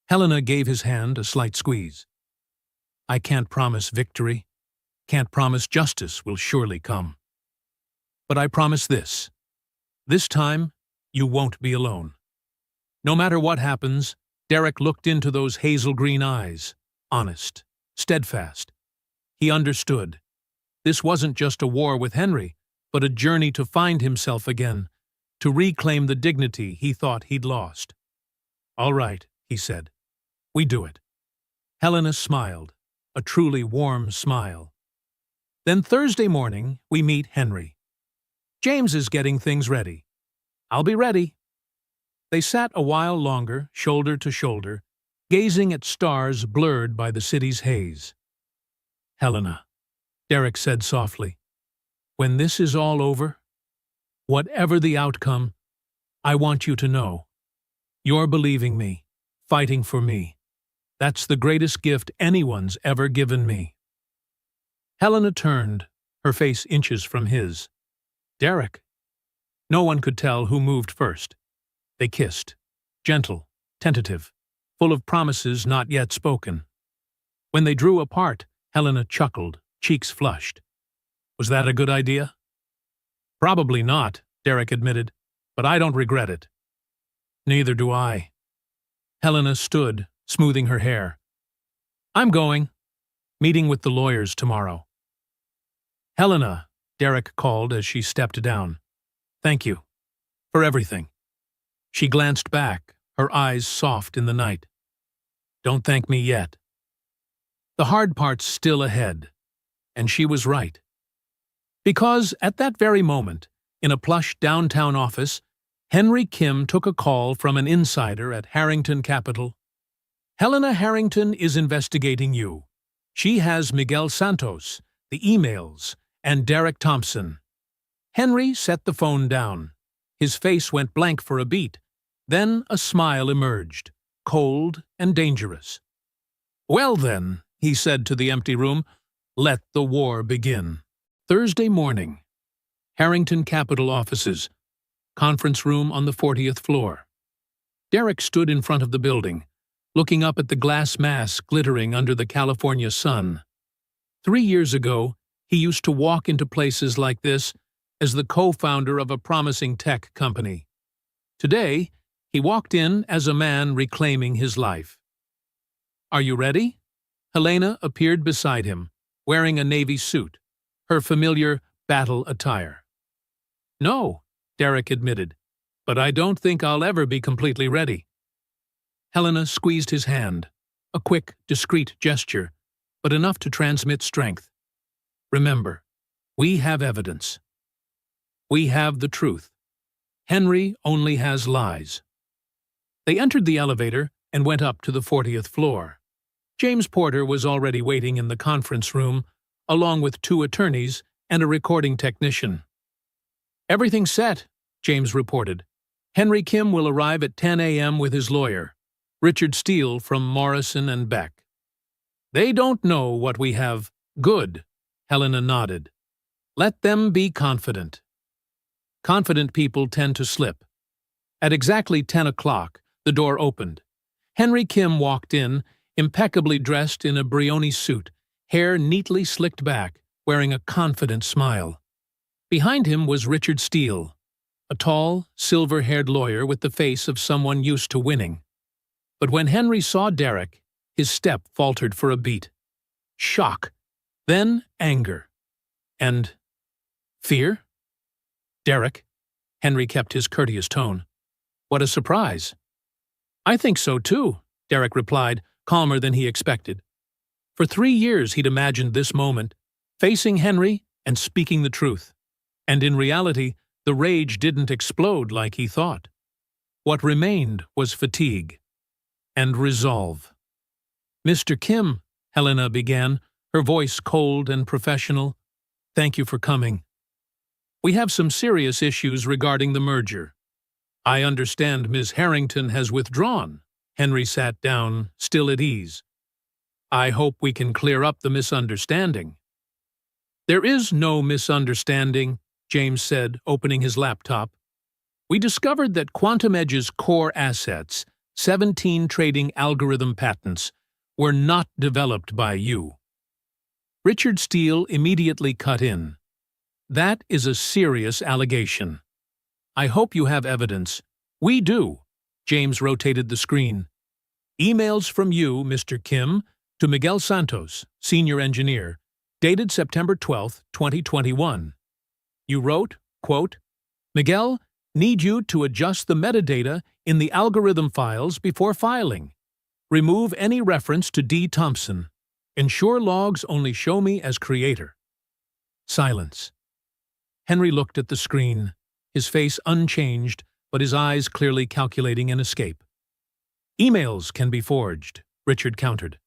Helena gave his hand a slight squeeze. "I can't promise victory, can't promise justice will surely come. But I promise this. This time, you won't be alone." No matter what happens, Derek looked into those hazel green eyes, honest, steadfast. He understood. This wasn't just a war with Henry, but a journey to find himself again, to reclaim the dignity he thought he'd lost. "All right," he said. "We do it." Helena smiled, a truly warm smile. "Then Thursday morning, we meet Henry. James is getting things ready. I'll be ready." They sat a while longer, shoulder to shoulder, gazing at stars blurred by the city's haze. "Helena," Derek said softly, "when this is all over, whatever the outcome, I want you to know. You're believing me, fighting for me. That's the greatest gift anyone's ever given me." Helena turned, her face inches from his. "Derek." No one could tell who moved first. They kissed, gentle, tentative, full of promises not yet spoken. When they drew apart, Helena chuckled, cheeks flushed. "Was that a good idea?" "Probably not," Derek admitted, "but I don't regret it." "Neither do I." Helena stood, smoothing her hair. "I'm going. Meeting with the lawyers tomorrow." "Helena," Derek called as she stepped down. "Thank you. For everything." She glanced back, her eyes soft in the night. "Don't thank me yet." The hard part's still ahead. And she was right. Because at that very moment, in a plush downtown office, Henry Kim took a call from an insider at Harrington Capital. "Helena Harrington is investigating you. She has Miguel Santos, the emails, and Derek Thompson." Henry set the phone down. His face went blank for a beat. Then a smile emerged, cold and dangerous. "Well then," he said to the empty room, "let the war begin." Thursday morning. Harrington Capital offices. Conference room on the 40th floor. Derek stood in front of the building, looking up at the glass mass glittering under the California sun. 3 years ago, he used to walk into places like this as the co-founder of a promising tech company. Today, he walked in as a man reclaiming his life. "Are you ready?" Helena appeared beside him, wearing a navy suit, her familiar battle attire. "No," Derek admitted, "but I don't think I'll ever be completely ready." Helena squeezed his hand, a quick, discreet gesture, but enough to transmit strength. "Remember, we have evidence. We have the truth. Henry only has lies." They entered the elevator and went up to the 40th floor. James Porter was already waiting in the conference room, along with 2 attorneys and a recording technician. "Everything's set," James reported. "Henry Kim will arrive at 10 a.m. with his lawyer, Richard Steele from Morrison and Beck." "They don't know what we have." "Good," Helena nodded. "Let them be confident." Confident people tend to slip. At exactly 10 o'clock, the door opened. Henry Kim walked in, impeccably dressed in a Brioni suit, hair neatly slicked back, wearing a confident smile. Behind him was Richard Steele, a tall, silver-haired lawyer with the face of someone used to winning. But when Henry saw Derek, his step faltered for a beat. Shock, then anger, and fear? "Derek," Henry kept his courteous tone. "What a surprise." "I think so too," Derek replied, calmer than he expected. For 3 years he'd imagined this moment, facing Henry and speaking the truth. And in reality, the rage didn't explode like he thought. What remained was fatigue and resolve. "Mr. Kim," Helena began, her voice cold and professional, "thank you for coming. We have some serious issues regarding the merger. I understand Ms. Harrington has withdrawn." Henry sat down, still at ease. "I hope we can clear up the misunderstanding." "There is no misunderstanding," James said, opening his laptop. "We discovered that Quantum Edge's core assets, 17 trading algorithm patents, were not developed by you." Richard Steele immediately cut in. "That is a serious allegation. I hope you have evidence." "We do." James rotated the screen. "Emails from you, Mr. Kim, to Miguel Santos, senior engineer, dated September 12, 2021. You wrote, quote, "Miguel, need you to adjust the metadata in the algorithm files before filing. Remove any reference to D. Thompson. Ensure logs only show me as creator." Silence. Henry looked at the screen, his face unchanged, but his eyes clearly calculating an escape. "Emails can be forged," Richard countered.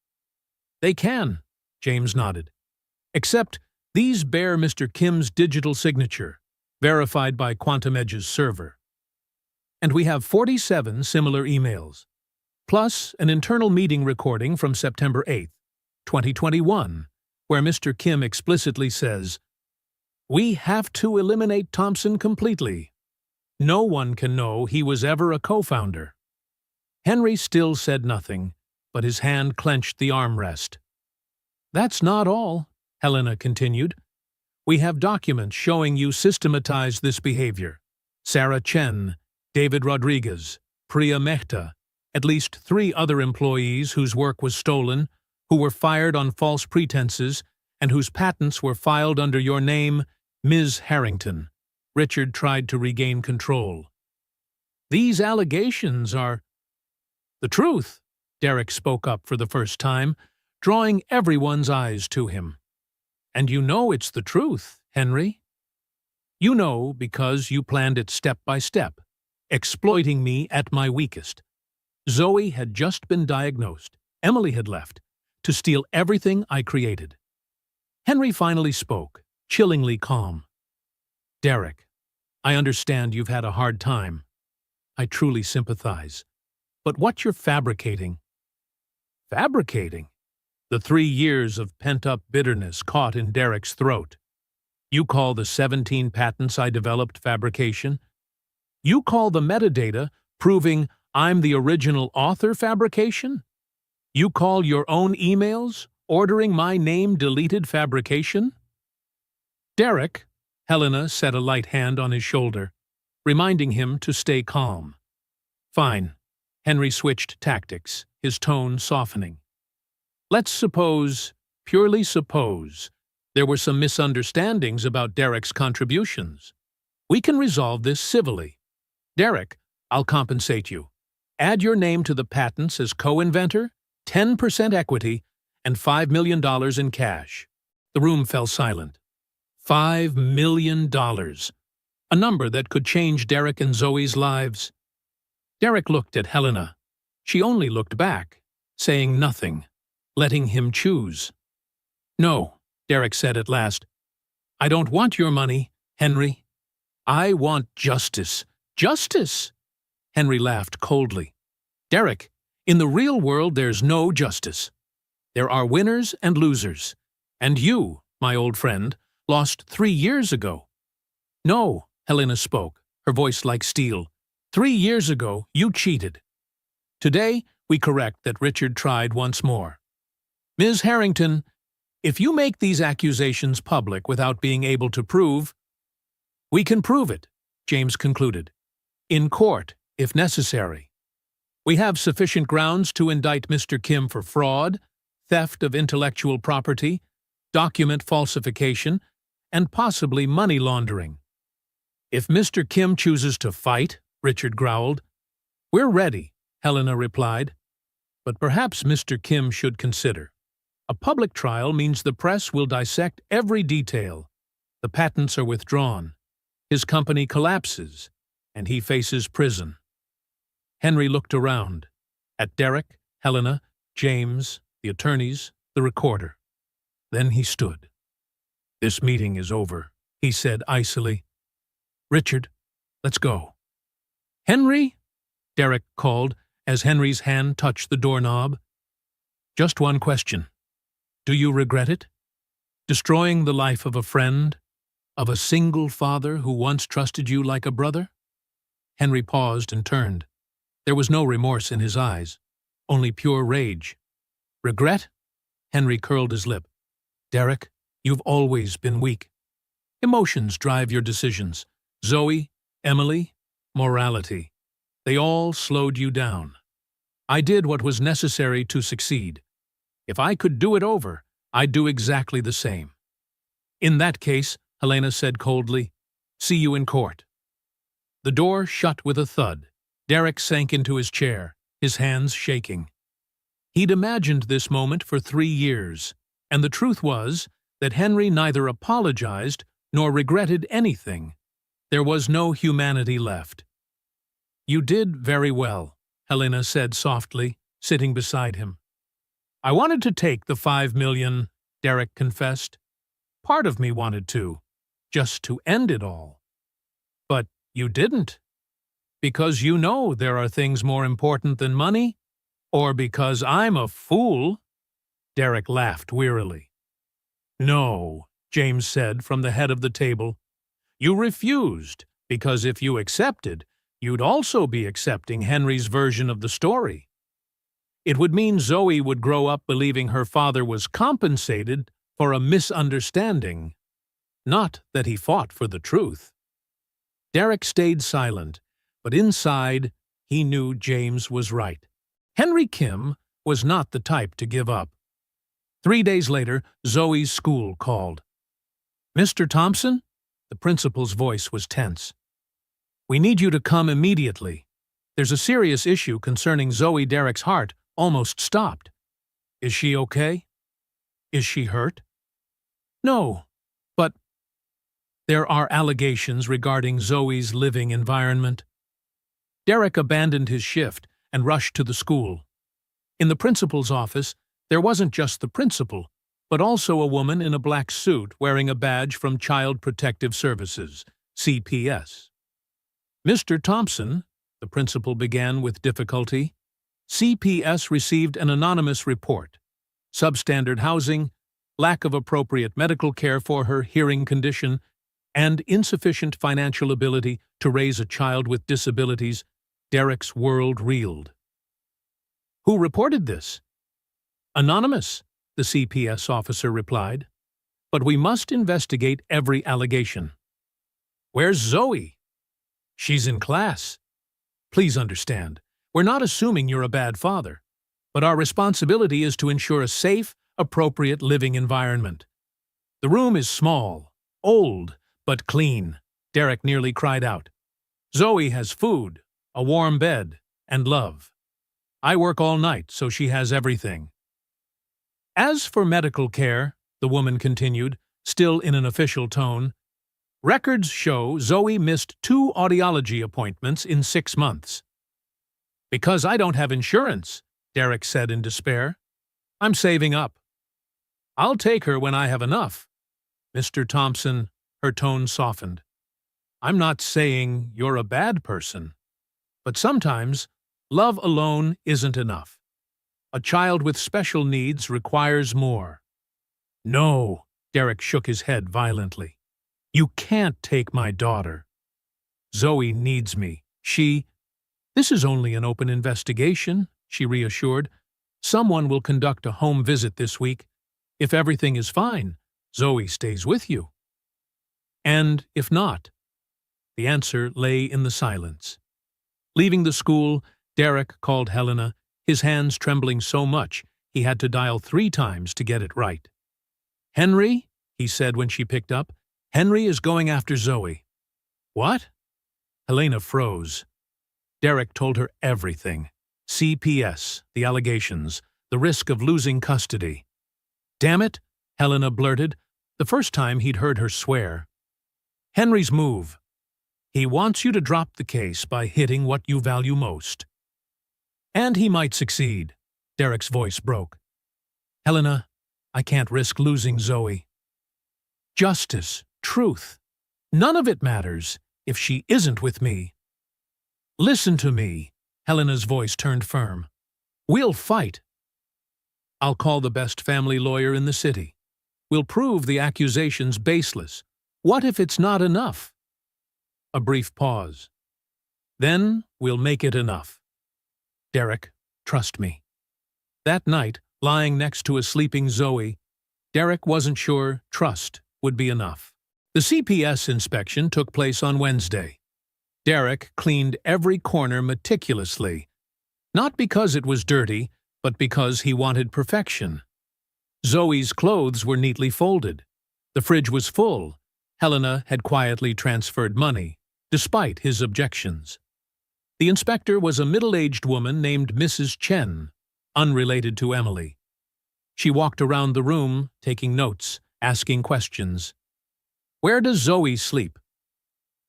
"They can," James nodded. "Except these bear Mr. Kim's digital signature, verified by Quantum Edge's server. And we have 47 similar emails, plus an internal meeting recording from September 8, 2021, where Mr. Kim explicitly says, 'We have to eliminate Thompson completely. No one can know he was ever a co-founder.'" Henry still said nothing, but his hand clenched the armrest. "That's not all," Helena continued. "We have documents showing you systematized this behavior. Sarah Chen, David Rodriguez, Priya Mehta, at least 3 other employees whose work was stolen, who were fired on false pretenses, and whose patents were filed under your name, Ms. Harrington." Richard tried to regain control. "These allegations are—" "The truth," Derek spoke up for the first time, drawing everyone's eyes to him. "And you know it's the truth, Henry. You know because you planned it step by step, exploiting me at my weakest. Zoe had just been diagnosed, Emily had left, to steal everything I created." Henry finally spoke, chillingly calm. "Derek, I understand you've had a hard time. I truly sympathize. But what you're fabricating—" "Fabricating?" The 3 years of pent-up bitterness caught in Derek's throat. "You call the 17 patents I developed fabrication? You call the metadata proving I'm the original author fabrication?" You call your own emails ordering my name deleted fabrication? Derek, Helena set a light hand on his shoulder, reminding him to stay calm. Fine. Henry switched tactics, his tone softening. Let's suppose, purely suppose, there were some misunderstandings about Derek's contributions. We can resolve this civilly. Derek, I'll compensate you. Add your name to the patents as co-inventor, 10% equity, and $5 million in cash. The room fell silent. $5 million. A number that could change Derek and Zoe's lives. Derek looked at Helena. She only looked back, saying nothing, letting him choose. No, Derek said at last. I don't want your money, Henry. I want justice. Justice? Henry laughed coldly. Derek, in the real world there's no justice. There are winners and losers. And you, my old friend, lost 3 years ago. No, Helena spoke, her voice like steel. 3 years ago, you cheated. Today, we correct that Richard tried once more. Ms. Harrington, if you make these accusations public without being able to prove— We can prove it, James concluded. In court, if necessary. We have sufficient grounds to indict Mr. Kim for fraud, theft of intellectual property, document falsification, and possibly money laundering. If Mr. Kim chooses to fight, Richard growled. We're ready, Helena replied. But perhaps Mr. Kim should consider. A public trial means the press will dissect every detail. The patents are withdrawn. His company collapses, and he faces prison. Henry looked around, at Derek, Helena, James, the attorneys, the recorder. Then he stood. This meeting is over, he said icily. Richard, let's go. Henry? Derek called as Henry's hand touched the doorknob. Just one question. Do you regret it? Destroying the life of a friend? Of a single father who once trusted you like a brother? Henry paused and turned. There was no remorse in his eyes, only pure rage. Regret? Henry curled his lip. Derek, you've always been weak. Emotions drive your decisions. Zoe, Emily, morality. They all slowed you down. I did what was necessary to succeed. If I could do it over, I'd do exactly the same. In that case, Helena said coldly, see you in court. The door shut with a thud. Derek sank into his chair, his hands shaking. He'd imagined this moment for 3 years, and the truth was that Henry neither apologized nor regretted anything. There was no humanity left. You did very well, Helena said softly, sitting beside him. I wanted to take the $5 million, Derek confessed. Part of me wanted to, just to end it all. But you didn't. Because you know there are things more important than money? Or because I'm a fool? Derek laughed wearily. No, James said from the head of the table. You refused, because if you accepted, you'd also be accepting Henry's version of the story. It would mean Zoe would grow up believing her father was compensated for a misunderstanding, not that he fought for the truth. Derek stayed silent, but inside he knew James was right. Henry Kim was not the type to give up. 3 days later, Zoe's school called. Mr. Thompson? The principal's voice was tense. We need you to come immediately. There's a serious issue concerning Zoe. Derek's heart almost stopped. Is she okay? Is she hurt? No, but there are allegations regarding Zoe's living environment. Derek abandoned his shift and rushed to the school. In the principal's office, there wasn't just the principal, but also a woman in a black suit wearing a badge from Child Protective Services, CPS. Mr. Thompson, the principal began with difficulty, CPS received an anonymous report. Substandard housing, lack of appropriate medical care for her hearing condition, and insufficient financial ability to raise a child with disabilities. Derek's world reeled. Who reported this? Anonymous, the CPS officer replied. But we must investigate every allegation. Where's Zoe? She's in class. Please understand, we're not assuming you're a bad father, but our responsibility is to ensure a safe, appropriate living environment. The room is small, old, but clean, Derek nearly cried out. Zoe has food, a warm bed, and love. I work all night, so she has everything. As for medical care, the woman continued, still in an official tone, records show Zoe missed 2 audiology appointments in 6 months. Because I don't have insurance, Derek said in despair. I'm saving up. I'll take her when I have enough. Mr. Thompson, her tone softened. I'm not saying you're a bad person, but sometimes love alone isn't enough. A child with special needs requires more. No, Derek shook his head violently. You can't take my daughter. Zoe needs me. This is only an open investigation, she reassured. Someone will conduct a home visit this week. If everything is fine, Zoe stays with you. And if not? The answer lay in the silence. Leaving the school, Derek called Helena, his hands trembling so much he had to dial 3 times to get it right. Henry, he said when she picked up, Henry is going after Zoe. What? Helena froze. Derek told her everything. CPS, the allegations, the risk of losing custody. Damn it, Helena blurted, the first time he'd heard her swear. Henry's move. He wants you to drop the case by hitting what you value most. And he might succeed. Derek's voice broke. Helena, I can't risk losing Zoe. Justice, truth, none of it matters if she isn't with me. Listen to me, Helena's voice turned firm. We'll fight. I'll call the best family lawyer in the city. We'll prove the accusations baseless. What if it's not enough? A brief pause. Then we'll make it enough. Derek, trust me. That night, lying next to a sleeping Zoe, Derek wasn't sure trust would be enough. The CPS inspection took place on Wednesday. Derek cleaned every corner meticulously, not because it was dirty, but because he wanted perfection. Zoe's clothes were neatly folded. The fridge was full. Helena had quietly transferred money, despite his objections. The inspector was a middle-aged woman named Mrs. Chen, unrelated to Emily. She walked around the room, taking notes, asking questions. Where does Zoe sleep?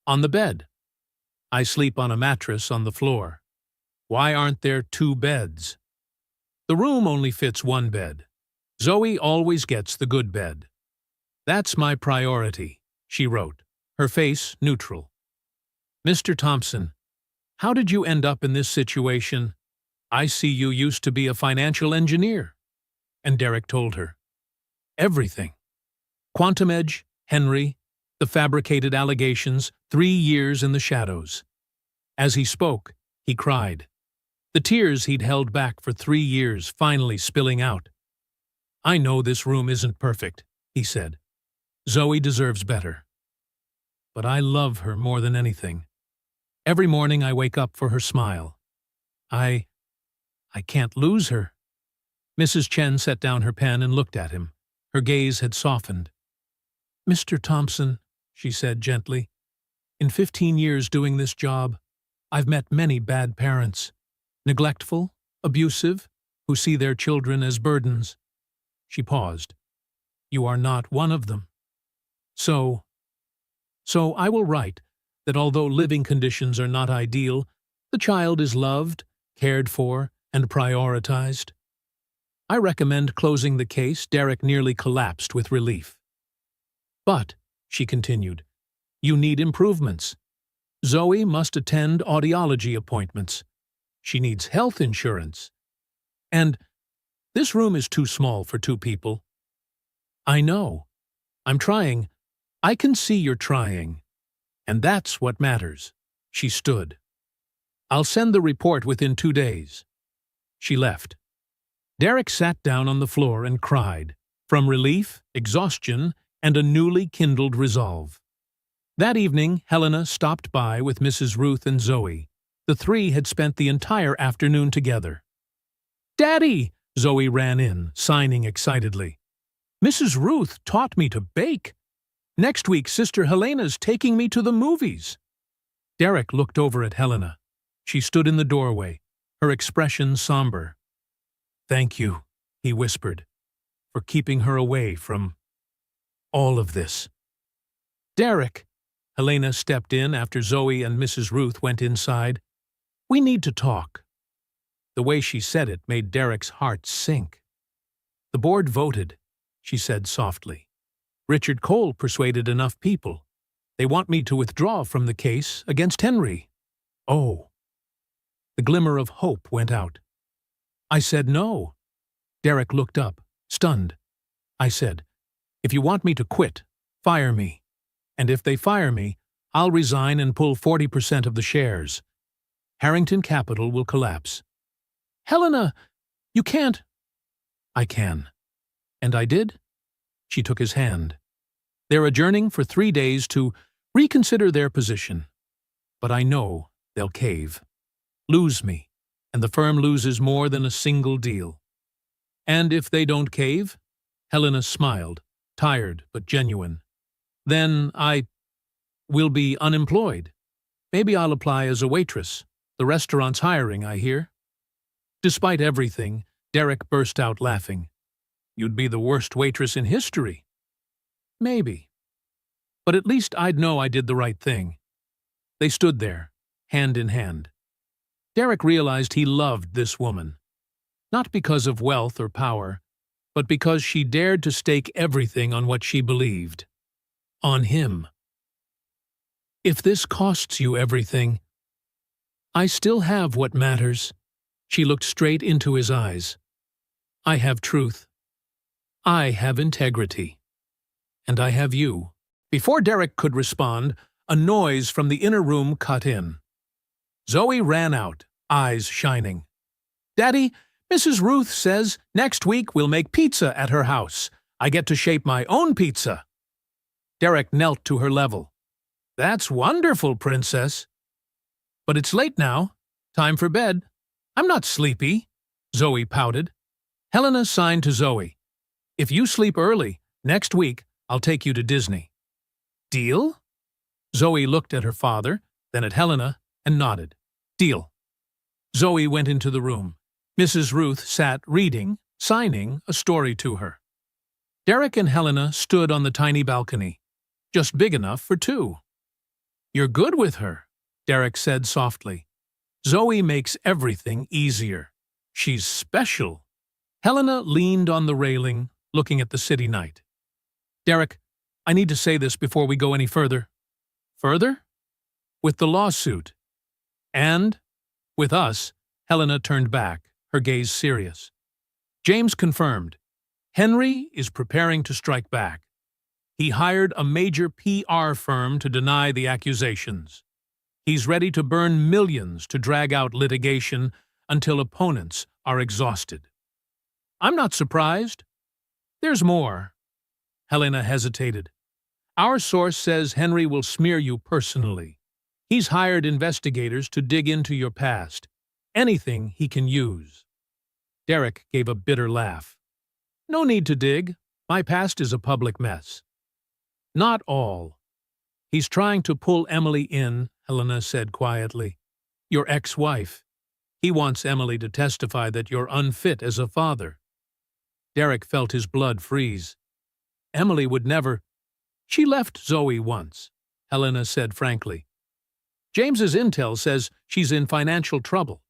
On the bed. I sleep on a mattress on the floor. Why aren't there 2 beds? The room only fits 1 bed. Zoe always gets the good bed. That's my priority, she wrote, her face neutral. Mr. Thompson, how did you end up in this situation? I see you used to be a financial engineer. And Derek told her. Everything. Quantum Edge, Henry, the fabricated allegations, 3 years in the shadows. As he spoke, he cried. The tears he'd held back for 3 years finally spilling out. I know this room isn't perfect, he said. Zoe deserves better. But I love her more than anything. Every morning I wake up for her smile. I can't lose her. Mrs. Chen set down her pen and looked at him. Her gaze had softened. Mr. Thompson, she said gently, in 15 years doing this job, I've met many bad parents. Neglectful, abusive, who see their children as burdens. She paused. You are not one of them. So I will write that although living conditions are not ideal, the child is loved, cared for, and prioritized. I recommend closing the case. Derek nearly collapsed with relief. But, she continued, you need improvements. Zoe must attend audiology appointments. She needs health insurance. And this room is too small for 2 people. I know. I'm trying. I can see you're trying. And that's what matters. She stood. I'll send the report within 2 days. She left. Derek sat down on the floor and cried, from relief, exhaustion, and a newly kindled resolve. That evening, Helena stopped by with Mrs. Ruth and Zoe. The three had spent the entire afternoon together. "Daddy!" Zoe ran in, signing excitedly. "Mrs. Ruth taught me to bake. Next week, Sister Helena's taking me to the movies." Derek looked over at Helena. She stood in the doorway, her expression somber. "Thank you," he whispered, "for keeping her away from all of this." "Derek," Helena stepped in after Zoe and Mrs. Ruth went inside, "we need to talk." The way she said it made Derek's heart sink. "The board voted," she said softly. "Richard Cole persuaded enough people. They want me to withdraw from the case against Henry." "Oh." The glimmer of hope went out. "I said no." Derek looked up, stunned. "I said, if you want me to quit, fire me. And if they fire me, I'll resign and pull 40% of the shares. Harrington Capital will collapse." "Helena, you can't." "I can." "And I did?" She took his hand. "They're adjourning for 3 days to reconsider their position. But I know they'll cave. Lose me, and the firm loses more than a single deal." "And if they don't cave?" Helena smiled, tired but genuine. "Then I will be unemployed. Maybe I'll apply as a waitress. The restaurant's hiring, I hear." Despite everything, Derek burst out laughing. "You'd be the worst waitress in history." "Maybe. But at least I'd know I did the right thing." They stood there, hand in hand. Derek realized he loved this woman. Not because of wealth or power, but because she dared to stake everything on what she believed. On him. "If this costs you everything, I still have what matters." She looked straight into his eyes. "I have truth. I have integrity. And I have you." Before Derek could respond, a noise from the inner room cut in. Zoe ran out, eyes shining. "Daddy, Mrs. Ruth says next week we'll make pizza at her house. I get to shape my own pizza." Derek knelt to her level. "That's wonderful, Princess. But it's late now. Time for bed." "I'm not sleepy," Zoe pouted. Helena signed to Zoe. "If you sleep early, next week I'll take you to Disney." "Deal?" Zoe looked at her father, then at Helena, and nodded. "Deal." Zoe went into the room. Mrs. Ruth sat reading, signing a story to her. Derek and Helena stood on the tiny balcony, just big enough for two. "You're good with her," Derek said softly. "Zoe makes everything easier. She's special." Helena leaned on the railing, looking at the city night. "Derek, I need to say this before we go any further." "Further?" "With the lawsuit. And with us," Helena turned back, her gaze serious. "James confirmed. Henry is preparing to strike back. He hired a major PR firm to deny the accusations. He's ready to burn millions to drag out litigation until opponents are exhausted." "I'm not surprised." "There's more." Helena hesitated. "Our source says Henry will smear you personally. He's hired investigators to dig into your past. Anything he can use." Derek gave a bitter laugh. "No need to dig. My past is a public mess." "Not all. He's trying to pull Emily in," Helena said quietly. "Your ex-wife. He wants Emily to testify that you're unfit as a father." Derek felt his blood freeze. "Emily would never—" "She left Zoe once," Helena said frankly. "James's intel says she's in financial trouble.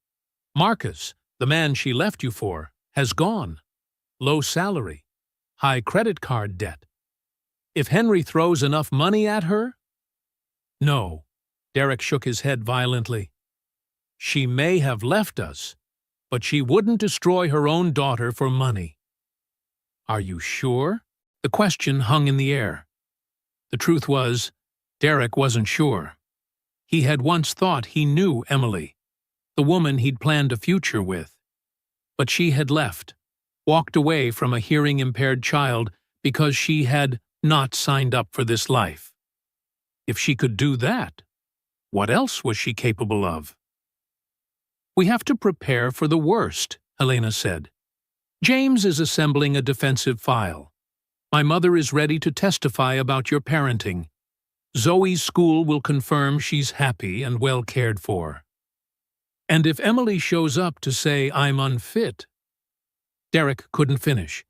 Marcus, the man she left you for, has gone. Low salary, high credit card debt. If Henry throws enough money at her—" "No," Derek shook his head violently. "She may have left us, but she wouldn't destroy her own daughter for money." "Are you sure?" The question hung in the air. The truth was, Derek wasn't sure. He had once thought he knew Emily, the woman he'd planned a future with. But she had left, walked away from a hearing-impaired child because she had not signed up for this life. If she could do that, what else was she capable of? "We have to prepare for the worst," Helena said. "James is assembling a defensive file. My mother is ready to testify about your parenting. Zoe's school will confirm she's happy and well cared for. And if Emily shows up to say I'm unfit—" Derek couldn't finish.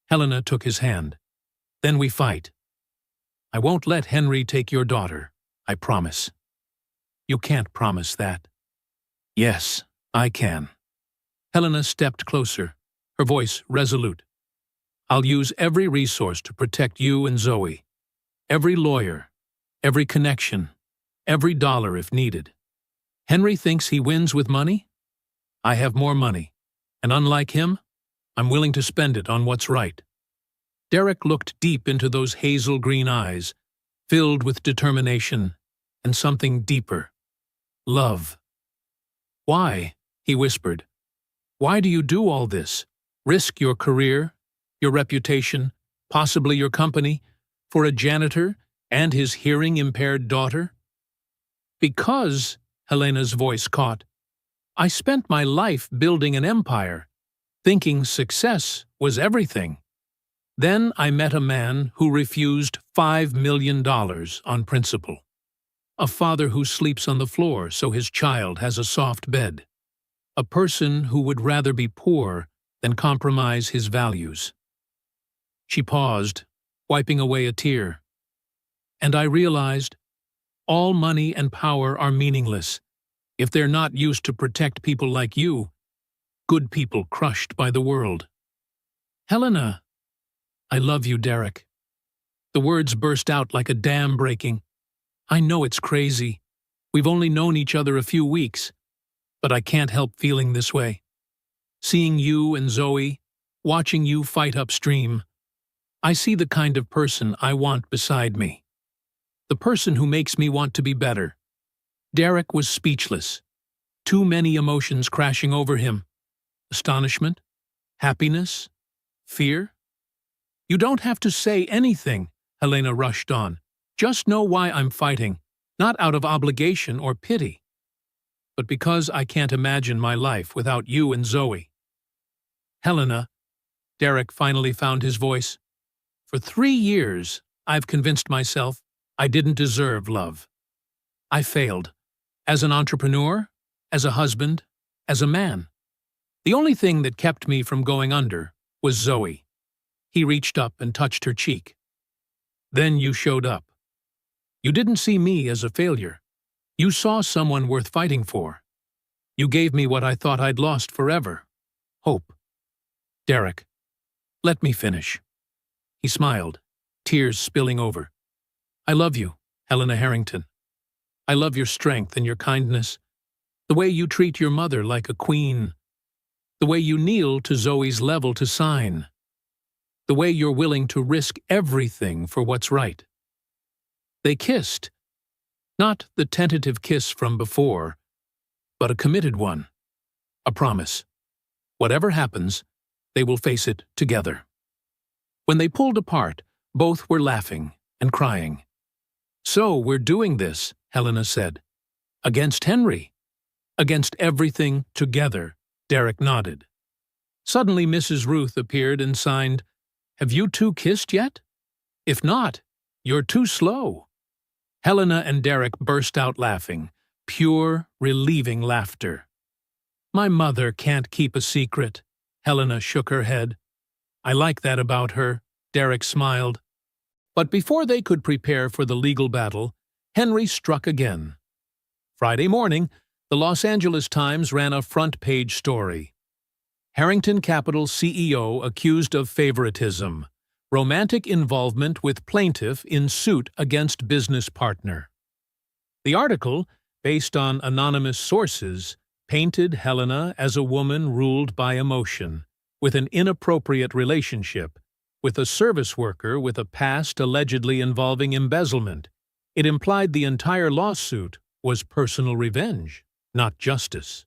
Helena took his hand. "Then we fight. I won't let Henry take your daughter, I promise." "You can't promise that." "Yes, I can." Helena stepped closer, her voice resolute. "I'll use every resource to protect you and Zoe. Every lawyer, every connection, every dollar if needed. Henry thinks he wins with money? I have more money, and unlike him, I'm willing to spend it on what's right." Derek looked deep into those hazel green eyes, filled with determination and something deeper. Love. "Why?" he whispered. "Why do you do all this? Risk your career, your reputation, possibly your company, for a janitor and his hearing-impaired daughter?" "Because," Helena's voice caught, "I spent my life building an empire, thinking success was everything. Then I met a man who refused $5 million on principle. A father who sleeps on the floor so his child has a soft bed. A person who would rather be poor than compromise his values." She paused, wiping away a tear. "And I realized, all money and power are meaningless if they're not used to protect people like you, good people crushed by the world." "Helena!" "I love you, Derek." The words burst out like a dam breaking. "I know it's crazy. We've only known each other a few weeks, but I can't help feeling this way. Seeing you and Zoe, watching you fight upstream, I see the kind of person I want beside me. The person who makes me want to be better." Derek was speechless. Too many emotions crashing over him. Astonishment, happiness, fear. "You don't have to say anything," Helena rushed on. "Just know why I'm fighting, not out of obligation or pity, but because I can't imagine my life without you and Zoe." "Helena," Derek finally found his voice, "for 3 years I've convinced myself I didn't deserve love. I failed, as an entrepreneur, as a husband, as a man. The only thing that kept me from going under was Zoe." He reached up and touched her cheek. "Then you showed up. You didn't see me as a failure. You saw someone worth fighting for. You gave me what I thought I'd lost forever: hope." "Derek, let me finish." He smiled, tears spilling over. "I love you, Helena Harrington. I love your strength and your kindness, the way you treat your mother like a queen, the way you kneel to Zoe's level to sign, the way you're willing to risk everything for what's right." They kissed. Not the tentative kiss from before, but a committed one. A promise. Whatever happens, they will face it together. When they pulled apart, both were laughing and crying. "So we're doing this," Helena said. "Against Henry." "Against everything together," Derek nodded. Suddenly Mrs. Ruth appeared and signed, "Have you two kissed yet? If not, you're too slow." Helena and Derek burst out laughing, pure, relieving laughter. "My mother can't keep a secret," Helena shook her head. "I like that about her," Derek smiled. But before they could prepare for the legal battle, Henry struck again. Friday morning, the Los Angeles Times ran a front-page story. Harrington Capital CEO accused of favoritism. Romantic involvement with plaintiff in suit against business partner. The article, based on anonymous sources, painted Helena as a woman ruled by emotion, with an inappropriate relationship, with a service worker with a past allegedly involving embezzlement. It implied the entire lawsuit was personal revenge, not justice.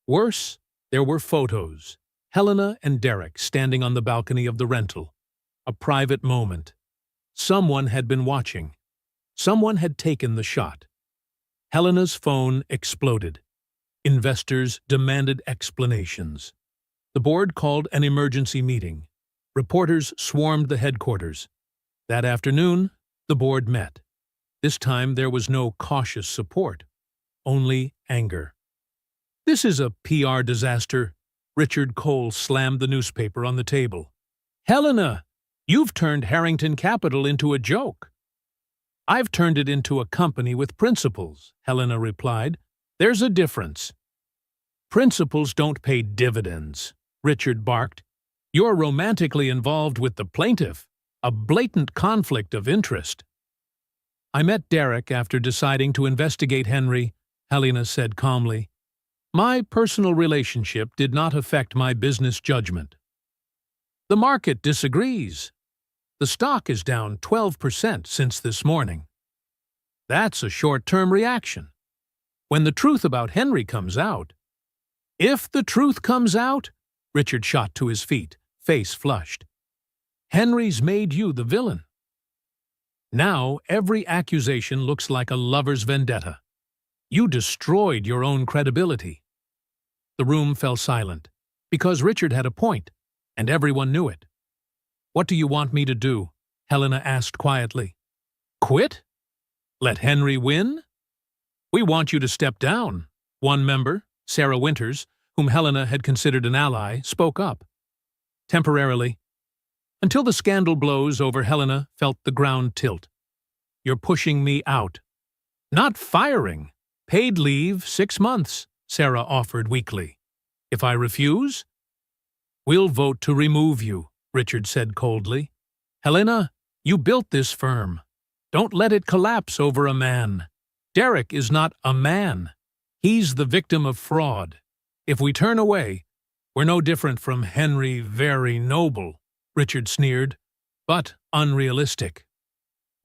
Worse, there were photos. Helena and Derek standing on the balcony of the rental. A private moment. Someone had been watching. Someone had taken the shot. Helena's phone exploded. Investors demanded explanations. The board called an emergency meeting. Reporters swarmed the headquarters. That afternoon, the board met. This time there was no cautious support, only anger. "This is a PR disaster." Richard Cole slammed the newspaper on the table. "Helena, you've turned Harrington Capital into a joke." "I've turned it into a company with principles," Helena replied. "There's a difference." "Principles don't pay dividends," Richard barked. "You're romantically involved with the plaintiff, a blatant conflict of interest." "I met Derek after deciding to investigate Henry," Helena said calmly. "My personal relationship did not affect my business judgment." "The market disagrees. The stock is down 12% since this morning." "That's a short-term reaction. When the truth about Henry comes out—" "If the truth comes out," Richard shot to his feet, face flushed. "Henry's made you the villain. Now every accusation looks like a lover's vendetta. You destroyed your own credibility." The room fell silent, because Richard had a point, and everyone knew it. "What do you want me to do?" Helena asked quietly. "Quit? Let Henry win?" "We want you to step down." One member, Sarah Winters, whom Helena had considered an ally, spoke up. "Temporarily. Until the scandal blows over." Helena felt the ground tilt. "You're pushing me out." "Not firing. Paid leave, 6 months," Sarah offered weakly. "If I refuse?" "We'll vote to remove you," Richard said coldly. "Helena, you built this firm. Don't let it collapse over a man. Derek is not a man. He's the victim of fraud. If we turn away, we're no different from Henry Very Noble," Richard sneered, "but unrealistic.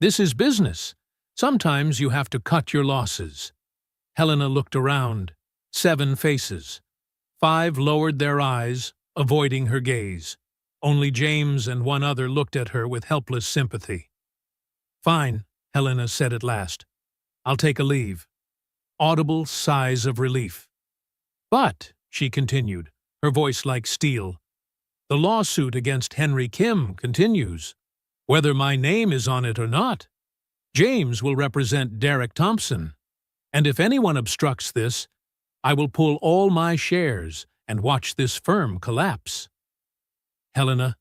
This is business. Sometimes you have to cut your losses." Helena looked around. 7 faces. 5 lowered their eyes, avoiding her gaze. Only James and one other looked at her with helpless sympathy. "Fine," Helena said at last. "I'll take a leave." Audible sighs of relief. "But," she continued, her voice like steel, "the lawsuit against Henry Kim continues. Whether my name is on it or not, James will represent Derek Thompson. And if anyone obstructs this, I will pull all my shares and watch this firm collapse." "Helena,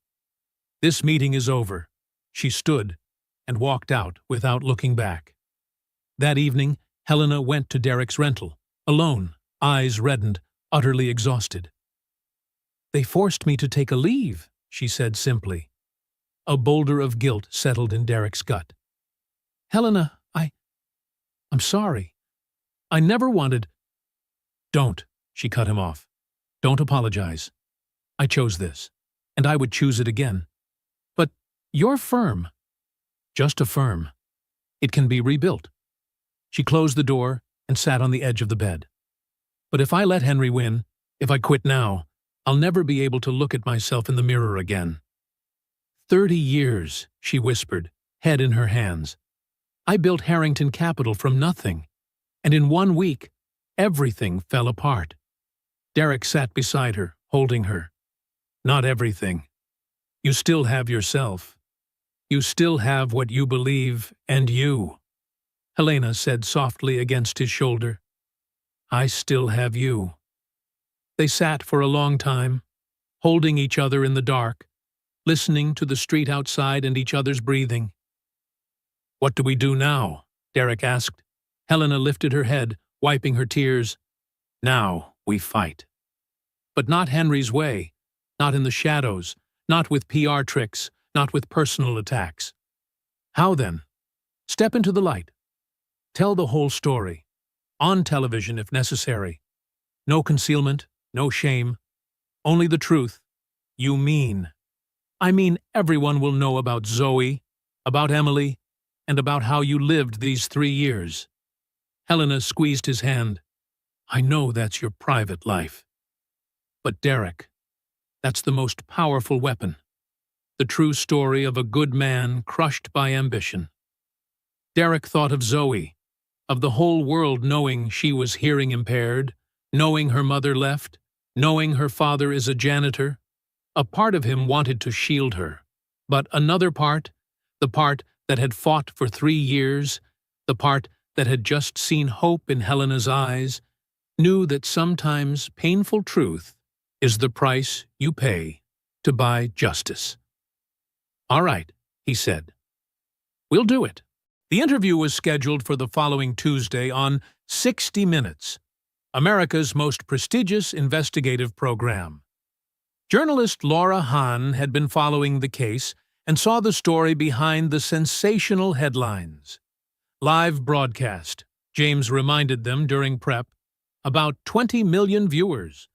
this meeting is over." She stood and walked out without looking back. That evening, Helena went to Derek's rental, alone, eyes reddened, utterly exhausted. "They forced me to take a leave," she said simply. A boulder of guilt settled in Derek's gut. "Helena, I'm sorry. I never wanted—" "Don't," she cut him off. "Don't apologize. I chose this, and I would choose it again. But your firm—" "Just a firm. It can be rebuilt." She closed the door and sat on the edge of the bed. "But if I let Henry win, if I quit now, I'll never be able to look at myself in the mirror again." 30 years, she whispered, head in her hands. "I built Harrington Capital from nothing, and in 1 week, everything fell apart." Derek sat beside her, holding her. "Not everything. You still have yourself. You still have what you believe, and you," Helena said softly against his shoulder. "I still have you." They sat for a long time, holding each other in the dark, listening to the street outside and each other's breathing. "What do we do now?" Derek asked. Helena lifted her head, wiping her tears. "Now we fight. But not Henry's way, not in the shadows, not with PR tricks, not with personal attacks." "How then?" "Step into the light. Tell the whole story. On television if necessary. No concealment, no shame. Only the truth. You mean. I mean everyone will know about Zoe, about Emily, and about how you lived these 3 years." Helena squeezed his hand. "I know that's your private life. But Derek, That's the most powerful weapon. The true story of a good man crushed by ambition. Derek thought of Zoe, of the whole world knowing she was hearing impaired, knowing her mother left, knowing her father is a janitor. A part of him wanted to shield her, but another part, the part that had fought for 3 years, the part that had just seen hope in Helena's eyes, knew that sometimes painful truth is the price you pay to buy justice. "All right," he said. "We'll do it." The interview was scheduled for the following Tuesday on 60 Minutes, America's most prestigious investigative program. Journalist Laura Hahn had been following the case and saw the story behind the sensational headlines. Live broadcast, James reminded them during prep, about 20 million viewers.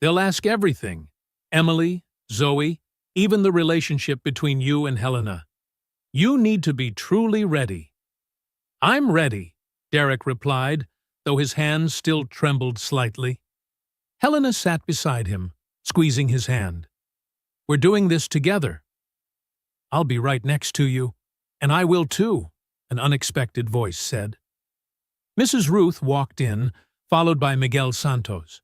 They'll ask everything: Emily, Zoe, even the relationship between you and Helena. You need to be truly ready. "I'm ready," Derek replied, though his hands still trembled slightly. Helena sat beside him, squeezing his hand. "We're doing this together." "I'll be right next to you." "And I will too," an unexpected voice said. Mrs. Ruth walked in, followed by Miguel Santos.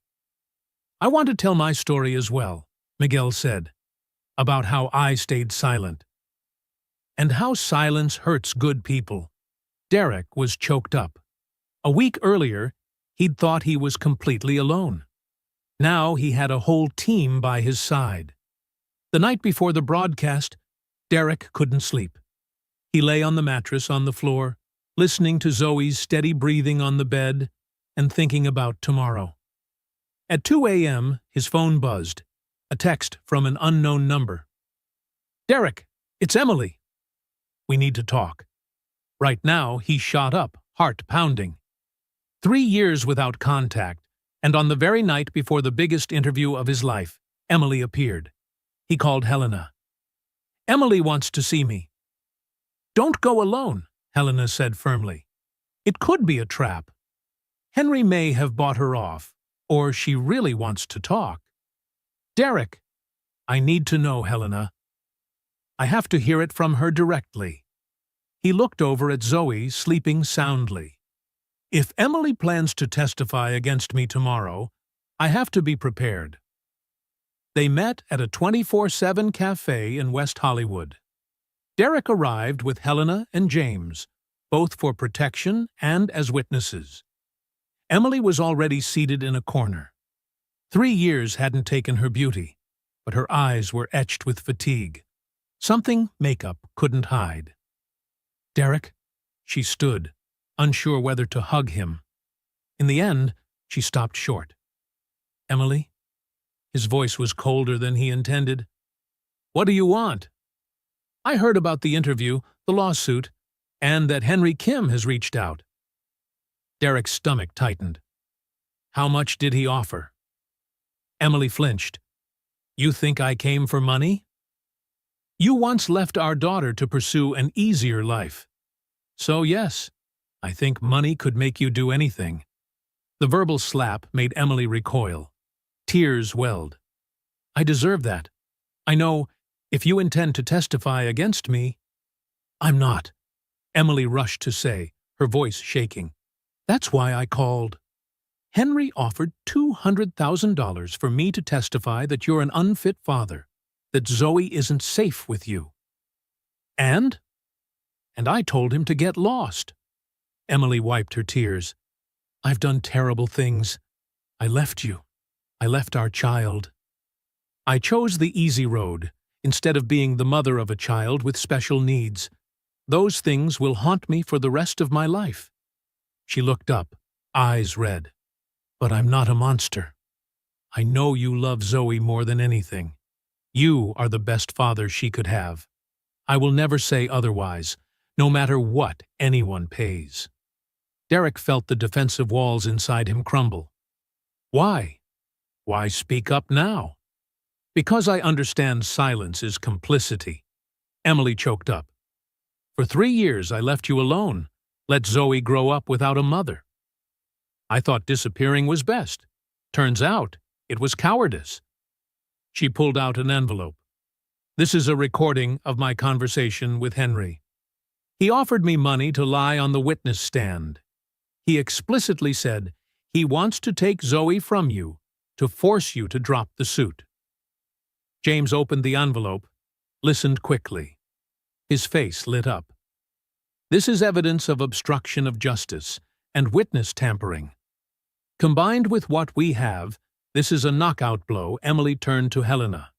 "I want to tell my story as well," Miguel said, "about how I stayed silent. And how silence hurts good people." Derek was choked up. A week earlier, he'd thought he was completely alone. Now he had a whole team by his side. The night before the broadcast, Derek couldn't sleep. He lay on the mattress on the floor, listening to Zoe's steady breathing on the bed and thinking about tomorrow. At 2 a.m., his phone buzzed, a text from an unknown number. "Derek, it's Emily. We need to talk." Right now, he shot up, heart pounding. 3 years without contact, and on the very night before the biggest interview of his life, Emily appeared. He called Helena. "Emily wants to see me." "Don't go alone," Helena said firmly. "It could be a trap. Henry may have bought her off, or she really wants to talk." "Derek, I need to know, Helena. I have to hear it from her directly." He looked over at Zoe, sleeping soundly. "If Emily plans to testify against me tomorrow, I have to be prepared." They met at a 24/7 cafe in West Hollywood. Derek arrived with Helena and James, both for protection and as witnesses. Emily was already seated in a corner. 3 years hadn't taken her beauty, but her eyes were etched with fatigue, something makeup couldn't hide. "Derek," she stood, unsure whether to hug him. In the end, she stopped short. "Emily?" His voice was colder than he intended. "What do you want?" "I heard about the interview, the lawsuit, and that Henry Kim has reached out." Derek's stomach tightened. "How much did he offer?" Emily flinched. "You think I came for money?" "You once left our daughter to pursue an easier life. So yes, I think money could make you do anything." The verbal slap made Emily recoil. Tears welled. "I deserve that. I know, if you intend to testify against me—" "I'm not," Emily rushed to say, her voice shaking. "That's why I called. Henry offered $200,000 for me to testify that you're an unfit father, that Zoe isn't safe with you. And I told him to get lost." Emily wiped her tears. "I've done terrible things. I left you. I left our child. I chose the easy road, instead of being the mother of a child with special needs. Those things will haunt me for the rest of my life." She looked up, eyes red. "But I'm not a monster. I know you love Zoe more than anything. You are the best father she could have. I will never say otherwise, no matter what anyone pays." Derek felt the defensive walls inside him crumble. "Why? Why speak up now?" "Because I understand silence is complicity." Emily choked up. "For 3 years I left you alone, let Zoe grow up without a mother. I thought disappearing was best. Turns out, it was cowardice." She pulled out an envelope. "This is a recording of my conversation with Henry. He offered me money to lie on the witness stand. He explicitly said he wants to take Zoe from you, to force you to drop the suit." James opened the envelope, listened quickly. His face lit up. "This is evidence of obstruction of justice and witness tampering. Combined with what we have, this is a knockout blow." Emily turned to Helena.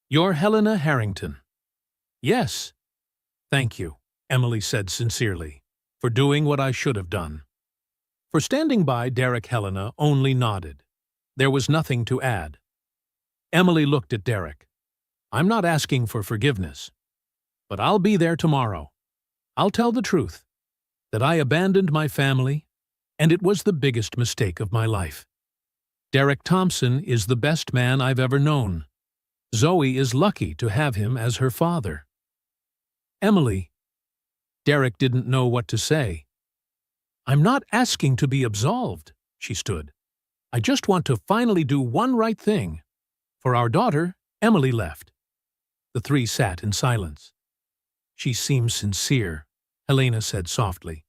"You're Helena Harrington?" "Yes." "Thank you," Emily said sincerely, "for doing what I should have done." For standing by Derek, Helena only nodded. There was nothing to add. Emily looked at Derek. "I'm not asking for forgiveness, but I'll be there tomorrow. I'll tell the truth, that I abandoned my family, and it was the biggest mistake of my life. Derek Thompson is the best man I've ever known. Zoe is lucky to have him as her father." "Emily." Derek didn't know what to say. "I'm not asking to be absolved," she stood. "I just want to finally do one right thing. For our daughter." Emily left. The three sat in silence. "She seems sincere," Helena said softly.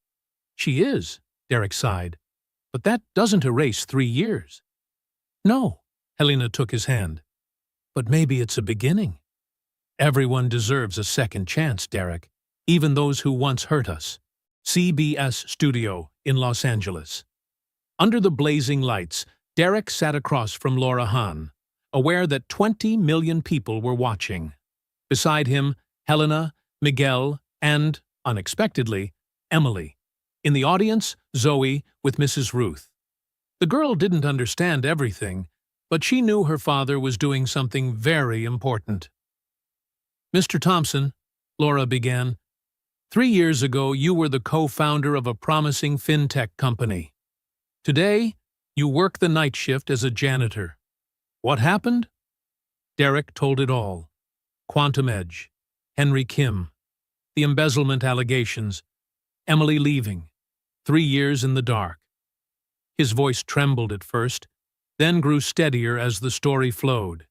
"She is," Derek sighed. "But that doesn't erase 3 years." "No," Helena took his hand. "But maybe it's a beginning. Everyone deserves a second chance, Derek, even those who once hurt us." CBS Studio in Los Angeles. Under the blazing lights, Derek sat across from Laura Hahn, aware that 20 million people were watching. Beside him, Helena, Miguel, and, unexpectedly, Emily. In the audience, Zoe with Mrs. Ruth. The girl didn't understand everything, but she knew her father was doing something very important. "Mr. Thompson," Laura began, 3 years ago you were the co-founder of a promising fintech company. Today, you work the night shift as a janitor. What happened?" Derek told it all. Quantum Edge, Henry Kim, the embezzlement allegations, Emily leaving, 3 years in the dark. His voice trembled at first, then grew steadier as the story flowed.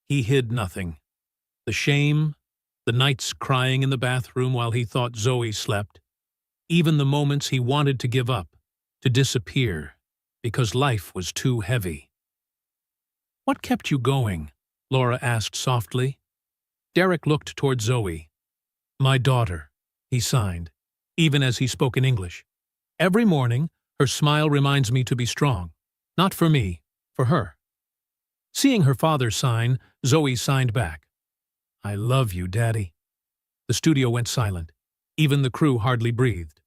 He hid nothing. The shame, the nights crying in the bathroom while he thought Zoe slept, even the moments he wanted to give up, to disappear, because life was too heavy. "What kept you going?" Laura asked softly. Derek looked toward Zoe. "My daughter," he signed, even as he spoke in English. "Every morning, her smile reminds me to be strong. Not for me, for her." Seeing her father sign, Zoe signed back. "I love you, Daddy." The studio went silent. Even the crew hardly breathed.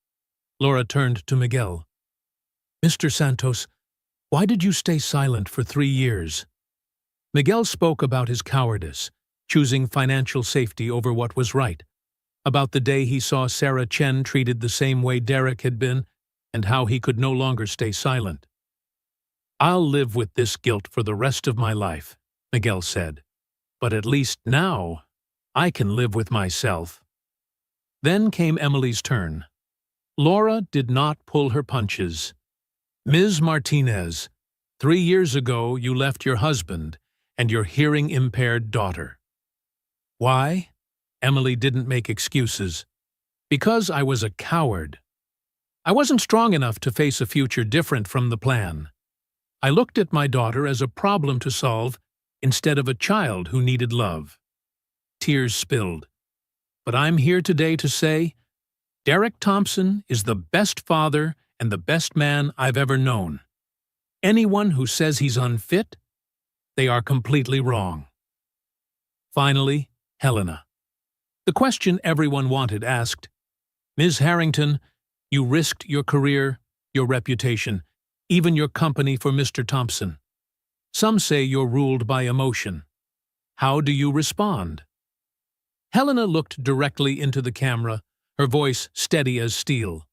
Laura turned to Miguel. "Mr. Santos, why did you stay silent for 3 years?" Miguel spoke about his cowardice, choosing financial safety over what was right, about the day he saw Sarah Chen treated the same way Derek had been, and how he could no longer stay silent. "I'll live with this guilt for the rest of my life," Miguel said. "But at least now, I can live with myself." Then came Emily's turn. Laura did not pull her punches. "Ms. Martinez, 3 years ago you left your husband and your hearing-impaired daughter." "Why?" Emily didn't make excuses. "Because I was a coward. I wasn't strong enough to face a future different from the plan. I looked at my daughter as a problem to solve instead of a child who needed love." Tears spilled. "But I'm here today to say, Derek Thompson is the best father and the best man I've ever known. Anyone who says he's unfit, they are completely wrong." Finally, Helena. The question everyone wanted asked, "Ms. Harrington, you risked your career, your reputation, even your company for Mr. Thompson. Some say you're ruled by emotion. How do you respond?" Helena looked directly into the camera, her voice steady as steel.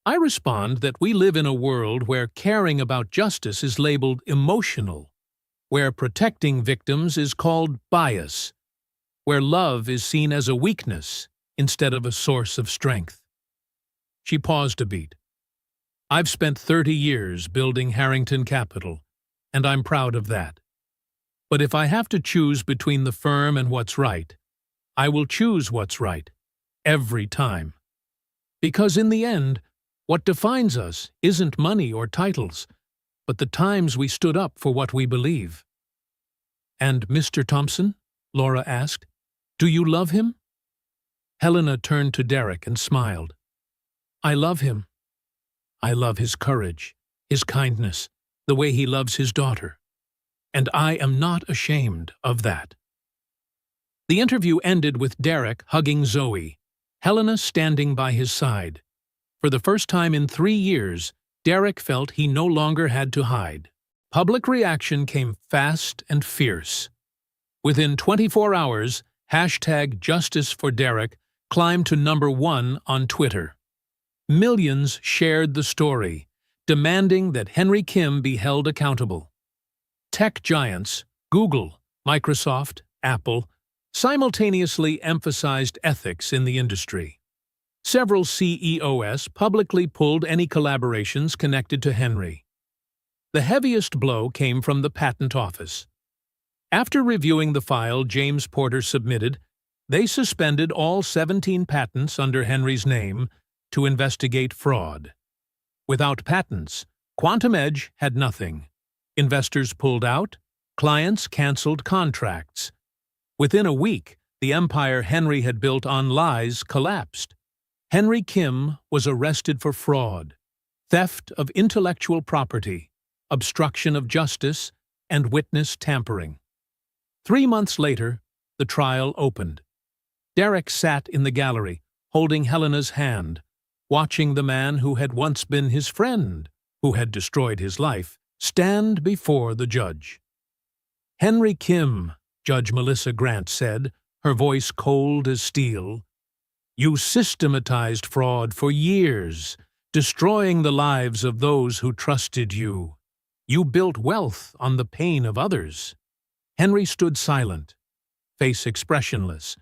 "I respond that we live in a world where caring about justice is labeled emotional, where protecting victims is called bias, where love is seen as a weakness instead of a source of strength." She paused a beat. "I've spent 30 years building Harrington Capital, and I'm proud of that. But if I have to choose between the firm and what's right, I will choose what's right, every time. Because in the end, what defines us isn't money or titles, but the times we stood up for what we believe. And Mr. Thompson? Laura asked. Do you love him? Helena turned to Derek and smiled. I love him. I love his courage, his kindness, the way he loves his daughter. And I am not ashamed of that. The interview ended with Derek hugging Zoe, Helena standing by his side. For the first time in 3 years, Derek felt he no longer had to hide. Public reaction came fast and fierce. Within 24 hours, #JusticeForDerek climbed to #1 on Twitter. Millions shared the story, demanding that Henry Kim be held accountable. Tech giants, Google, Microsoft, Apple, simultaneously emphasized ethics in the industry. Several CEOs publicly pulled any collaborations connected to Henry. The heaviest blow came from the Patent Office. After reviewing the file James Porter submitted, they suspended all 17 patents under Henry's name to investigate fraud. Without patents, Quantum Edge had nothing. Investors pulled out, clients canceled contracts. Within a week, the empire Henry had built on lies collapsed. Henry Kim was arrested for fraud, theft of intellectual property, obstruction of justice, and witness tampering. 3 months later, the trial opened. Derek sat in the gallery, holding Helena's hand, watching the man who had once been his friend, who had destroyed his life, stand before the judge. Henry Kim, Judge Melissa Grant said, her voice cold as steel, you systematized fraud for years, destroying the lives of those who trusted you. You built wealth on the pain of others. Henry stood silent, face expressionless,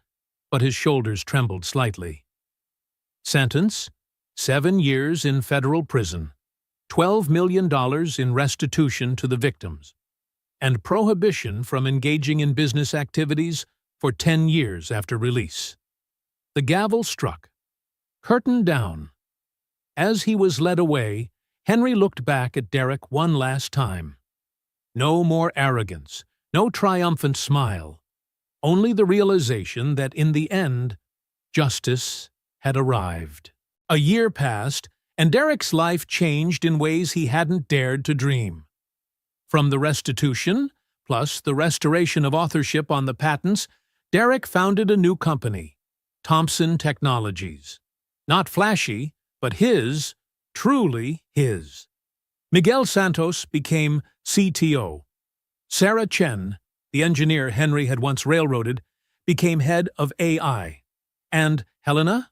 but his shoulders trembled slightly. Sentence: 7 years in federal prison, $12 million in restitution to the victims, and prohibition from engaging in business activities for 10 years after release. The gavel struck. Curtain down. As he was led away, Henry looked back at Derek one last time. No more arrogance, no triumphant smile, only the realization that in the end, justice had arrived. A year passed, and Derek's life changed in ways he hadn't dared to dream. From the restitution, plus the restoration of authorship on the patents, Derek founded a new company, Thompson Technologies. Not flashy, but his, truly his. Miguel Santos became CTO. Sarah Chen, the engineer Henry had once railroaded, became head of AI. And Helena?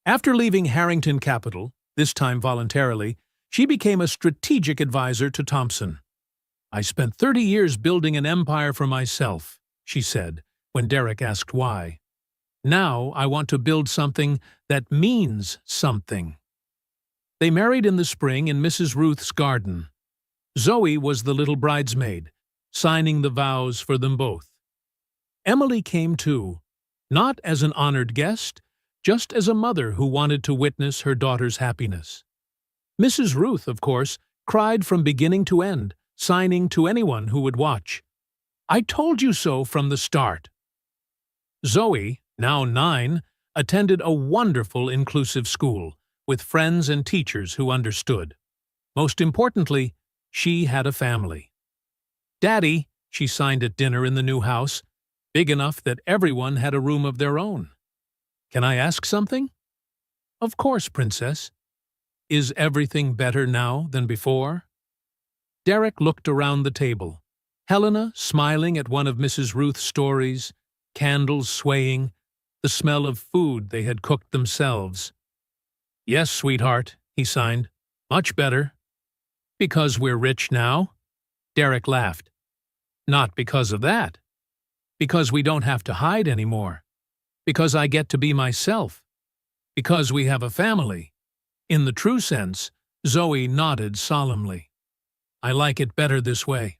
After leaving Harrington Capital, this time voluntarily, she became a strategic advisor to Thompson. I spent 30 years building an empire for myself, she said, when Derek asked why. Now I want to build something that means something. They married in the spring in Mrs. Ruth's garden. Zoe was the little bridesmaid, signing the vows for them both. Emily came too, not as an honored guest, just as a mother who wanted to witness her daughter's happiness. Mrs. Ruth, of course, cried from beginning to end, signing to anyone who would watch. I told you so from the start. Zoe, now 9, attended a wonderful inclusive school, with friends and teachers who understood. Most importantly, she had a family. Daddy, she signed at dinner in the new house, big enough that everyone had a room of their own. Can I ask something? Of course, Princess. Is everything better now than before? Derek looked around the table. Helena smiling at one of Mrs. Ruth's stories, candles swaying, the smell of food they had cooked themselves. Yes, sweetheart, he signed. Much better. Because we're rich now? Derek laughed. Not because of that. Because we don't have to hide anymore. Because I get to be myself. Because we have a family. In the true sense, Zoe nodded solemnly. I like it better this way.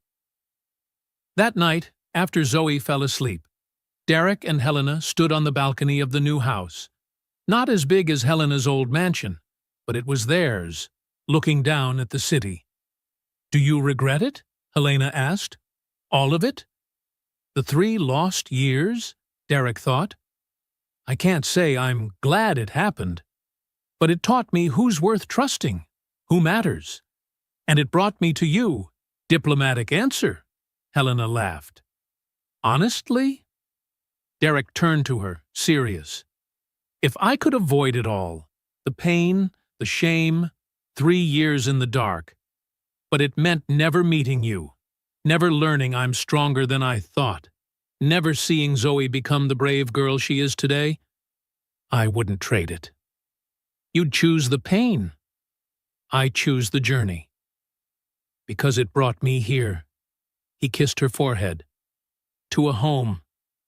That night, After Zoe fell asleep, Derek and Helena stood on the balcony of the new house. Not as big as Helena's old mansion, but it was theirs, looking down at the city. "Do you regret it?" Helena asked. "All of it? The 3 lost years?" Derek thought. "I can't say I'm glad it happened, but it taught me who's worth trusting, who matters. And it brought me to you." "Diplomatic answer," Helena laughed. "Honestly?" Derek turned to her, serious. "If I could avoid it all, the pain, the shame, 3 years in the dark, but it meant never meeting you, never learning I'm stronger than I thought, never seeing Zoe become the brave girl she is today, I wouldn't trade it." "You'd choose the pain." "I choose the journey. Because it brought me here." He kissed her forehead. "To a home,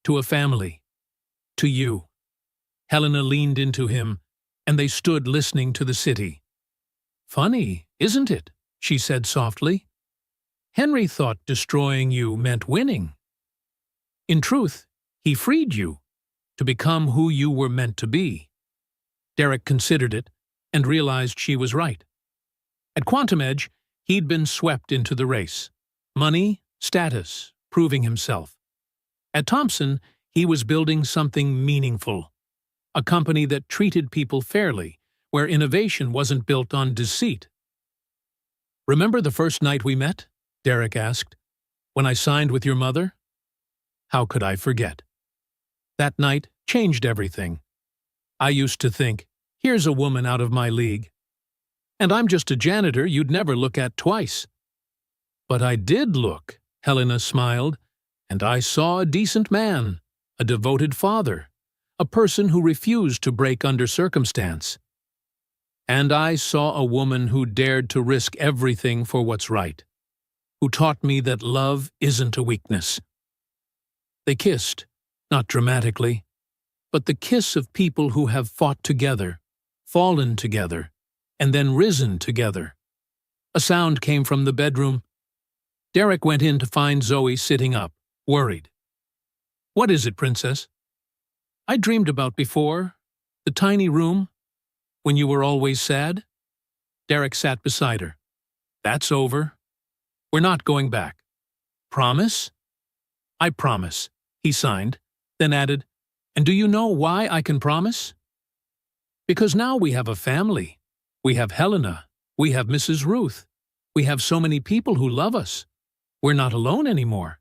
to a family, to you." Helena leaned into him, and they stood listening to the city. "Funny, isn't it?" she said softly. "Henry thought destroying you meant winning. In truth, he freed you to become who you were meant to be." Derek considered it and realized she was right. At Quantum Edge, he'd been swept into the race. Money, status, proving himself. At Thompson, he was building something meaningful. A company that treated people fairly, where innovation wasn't built on deceit. "Remember the first night we met?" Derek asked. "When I signed with your mother?" "How could I forget?" That night changed everything. I used to think, here's a woman out of my league. And I'm just a janitor you'd never look at twice. But I did look, Helena smiled, and I saw a decent man, a devoted father, a person who refused to break under circumstance. And I saw a woman who dared to risk everything for what's right, who taught me that love isn't a weakness. They kissed, not dramatically, but the kiss of people who have fought together, fallen together, and then risen together. A sound came from the bedroom. Derek went in to find Zoe sitting up, worried. "What is it, Princess?" "I dreamed about before, the tiny room, when you were always sad." Derek sat beside her. "That's over. We're not going back. Promise?" "I promise," he signed, then added, "And do you know why I can promise?" "Because now we have a family. We have Helena. We have Mrs. Ruth. We have so many people who love us. We're not alone anymore."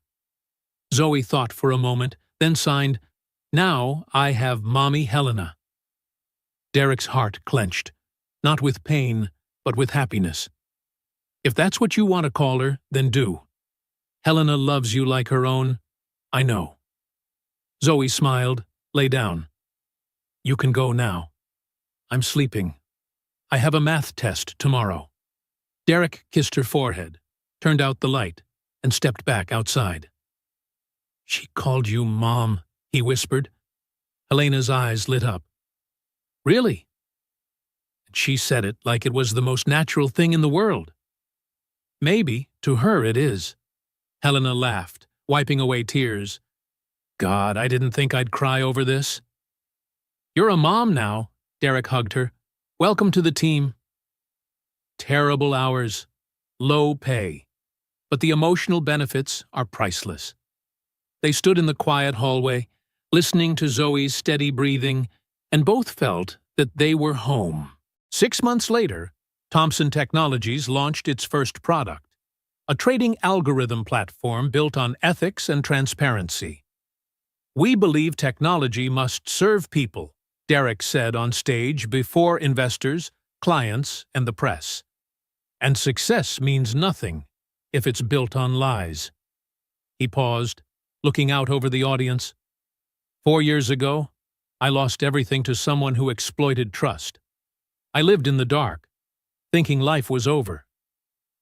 Zoe thought for a moment, then signed, "Now I have Mommy Helena." Derek's heart clenched, not with pain, but with happiness. "If that's what you want to call her, then do. Helena loves you like her own. I know." Zoe smiled, lay down. "You can go now. I'm sleeping. I have a math test tomorrow." Derek kissed her forehead, turned out the light, and stepped back outside. "She called you Mom," he whispered. Helena's eyes lit up. "Really?" And she said it like it was the most natural thing in the world. "Maybe, to her it is." Helena laughed, wiping away tears. "God, I didn't think I'd cry over this." "You're a mom now," Derek hugged her. "Welcome to the team." Terrible hours, low pay, but the emotional benefits are priceless. They stood in the quiet hallway, listening to Zoe's steady breathing, and both felt that they were home. 6 months later, Thomson Technologies launched its first product, a trading algorithm platform built on ethics and transparency. "We believe technology must serve people," Derek said on stage before investors, clients, and the press. "And success means nothing if it's built on lies." He paused, looking out over the audience. 4 years ago, I lost everything to someone who exploited trust. I lived in the dark, thinking life was over.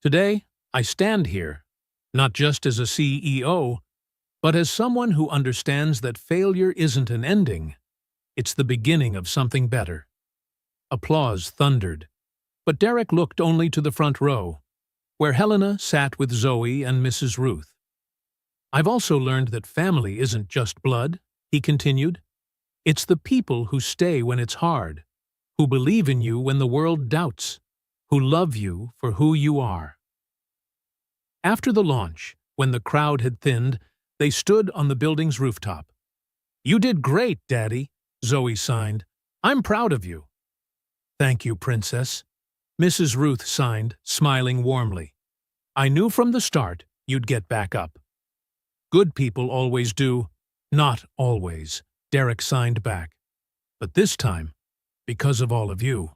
Today, I stand here, not just as a CEO, but as someone who understands that failure isn't an ending, it's the beginning of something better. Applause thundered, but Derek looked only to the front row, where Helena sat with Zoe and Mrs. Ruth. I've also learned that family isn't just blood, he continued. It's the people who stay when it's hard, who believe in you when the world doubts, who love you for who you are. After the launch, when the crowd had thinned, they stood on the building's rooftop. "You did great, Daddy," Zoe signed. "I'm proud of you." "Thank you, Princess," Mrs. Ruth signed, smiling warmly. "I knew from the start you'd get back up." "Good people always do." "Not always," Derek signed back. "But this time, because of all of you."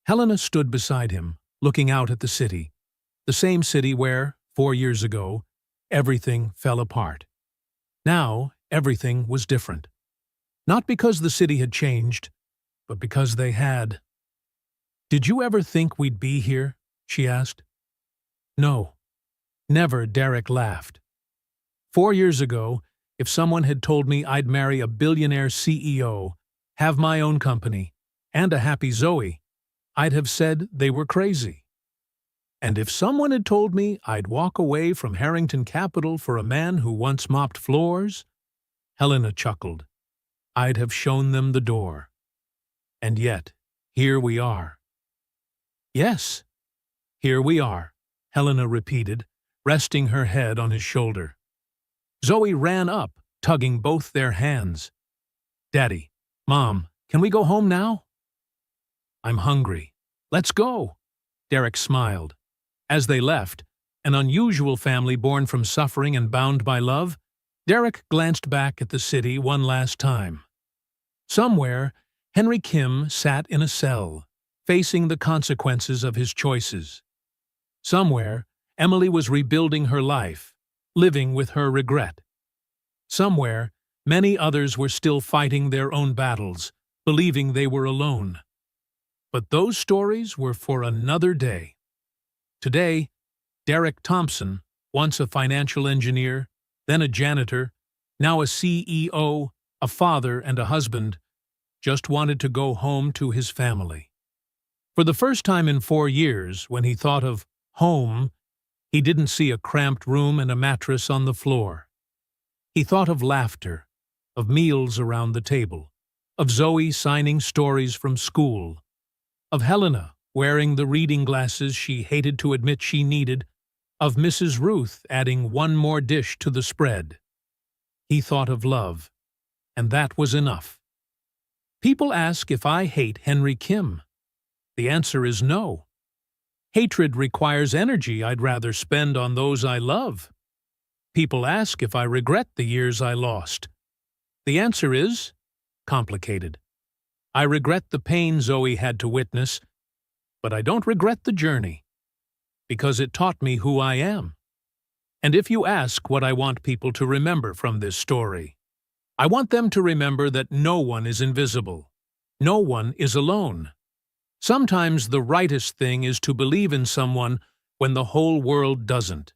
Helena stood beside him, looking out at the city, the same city where, 4 years ago, everything fell apart. Now, everything was different. Not because the city had changed, but because they had. "Did you ever think we'd be here?" she asked. "No. Never," Derek laughed. 4 years ago, if someone had told me I'd marry a billionaire CEO, have my own company, and a happy Zoe, I'd have said they were crazy. And if someone had told me I'd walk away from Harrington Capital for a man who once mopped floors, Helena chuckled, I'd have shown them the door. And yet, here we are. "Yes, here we are," Helena repeated, resting her head on his shoulder. Zoe ran up, tugging both their hands. "Daddy, Mom, can we go home now?" "I'm hungry. Let's go." Derek smiled. As they left, an unusual family born from suffering and bound by love, Derek glanced back at the city one last time. Somewhere, Henry Kim sat in a cell, facing the consequences of his choices. Somewhere, Emily was rebuilding her life, living with her regret. Somewhere, many others were still fighting their own battles, believing they were alone. But those stories were for another day. Today, Derek Thompson, once a financial engineer, then a janitor, now a CEO, a father and a husband, just wanted to go home to his family. For the first time in 4 years, when he thought of home, he didn't see a cramped room and a mattress on the floor. He thought of laughter, of meals around the table, of Zoe signing stories from school, of Helena wearing the reading glasses she hated to admit she needed, of Mrs. Ruth adding one more dish to the spread. He thought of love, and that was enough. People ask if I hate Henry Kim. The answer is no. Hatred requires energy I'd rather spend on those I love. People ask if I regret the years I lost. The answer is complicated. I regret the pain Zoe had to witness, but I don't regret the journey, because it taught me who I am. And if you ask what I want people to remember from this story, I want them to remember that no one is invisible. No one is alone. Sometimes the rightest thing is to believe in someone when the whole world doesn't.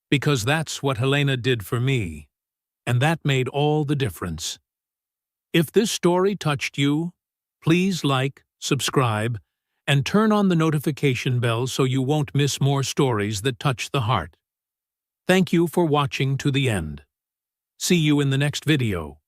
Because that's what Helena did for me, and that made all the difference. If this story touched you, please like, subscribe, and turn on the notification bell so you won't miss more stories that touch the heart. Thank you for watching to the end. See you in the next video.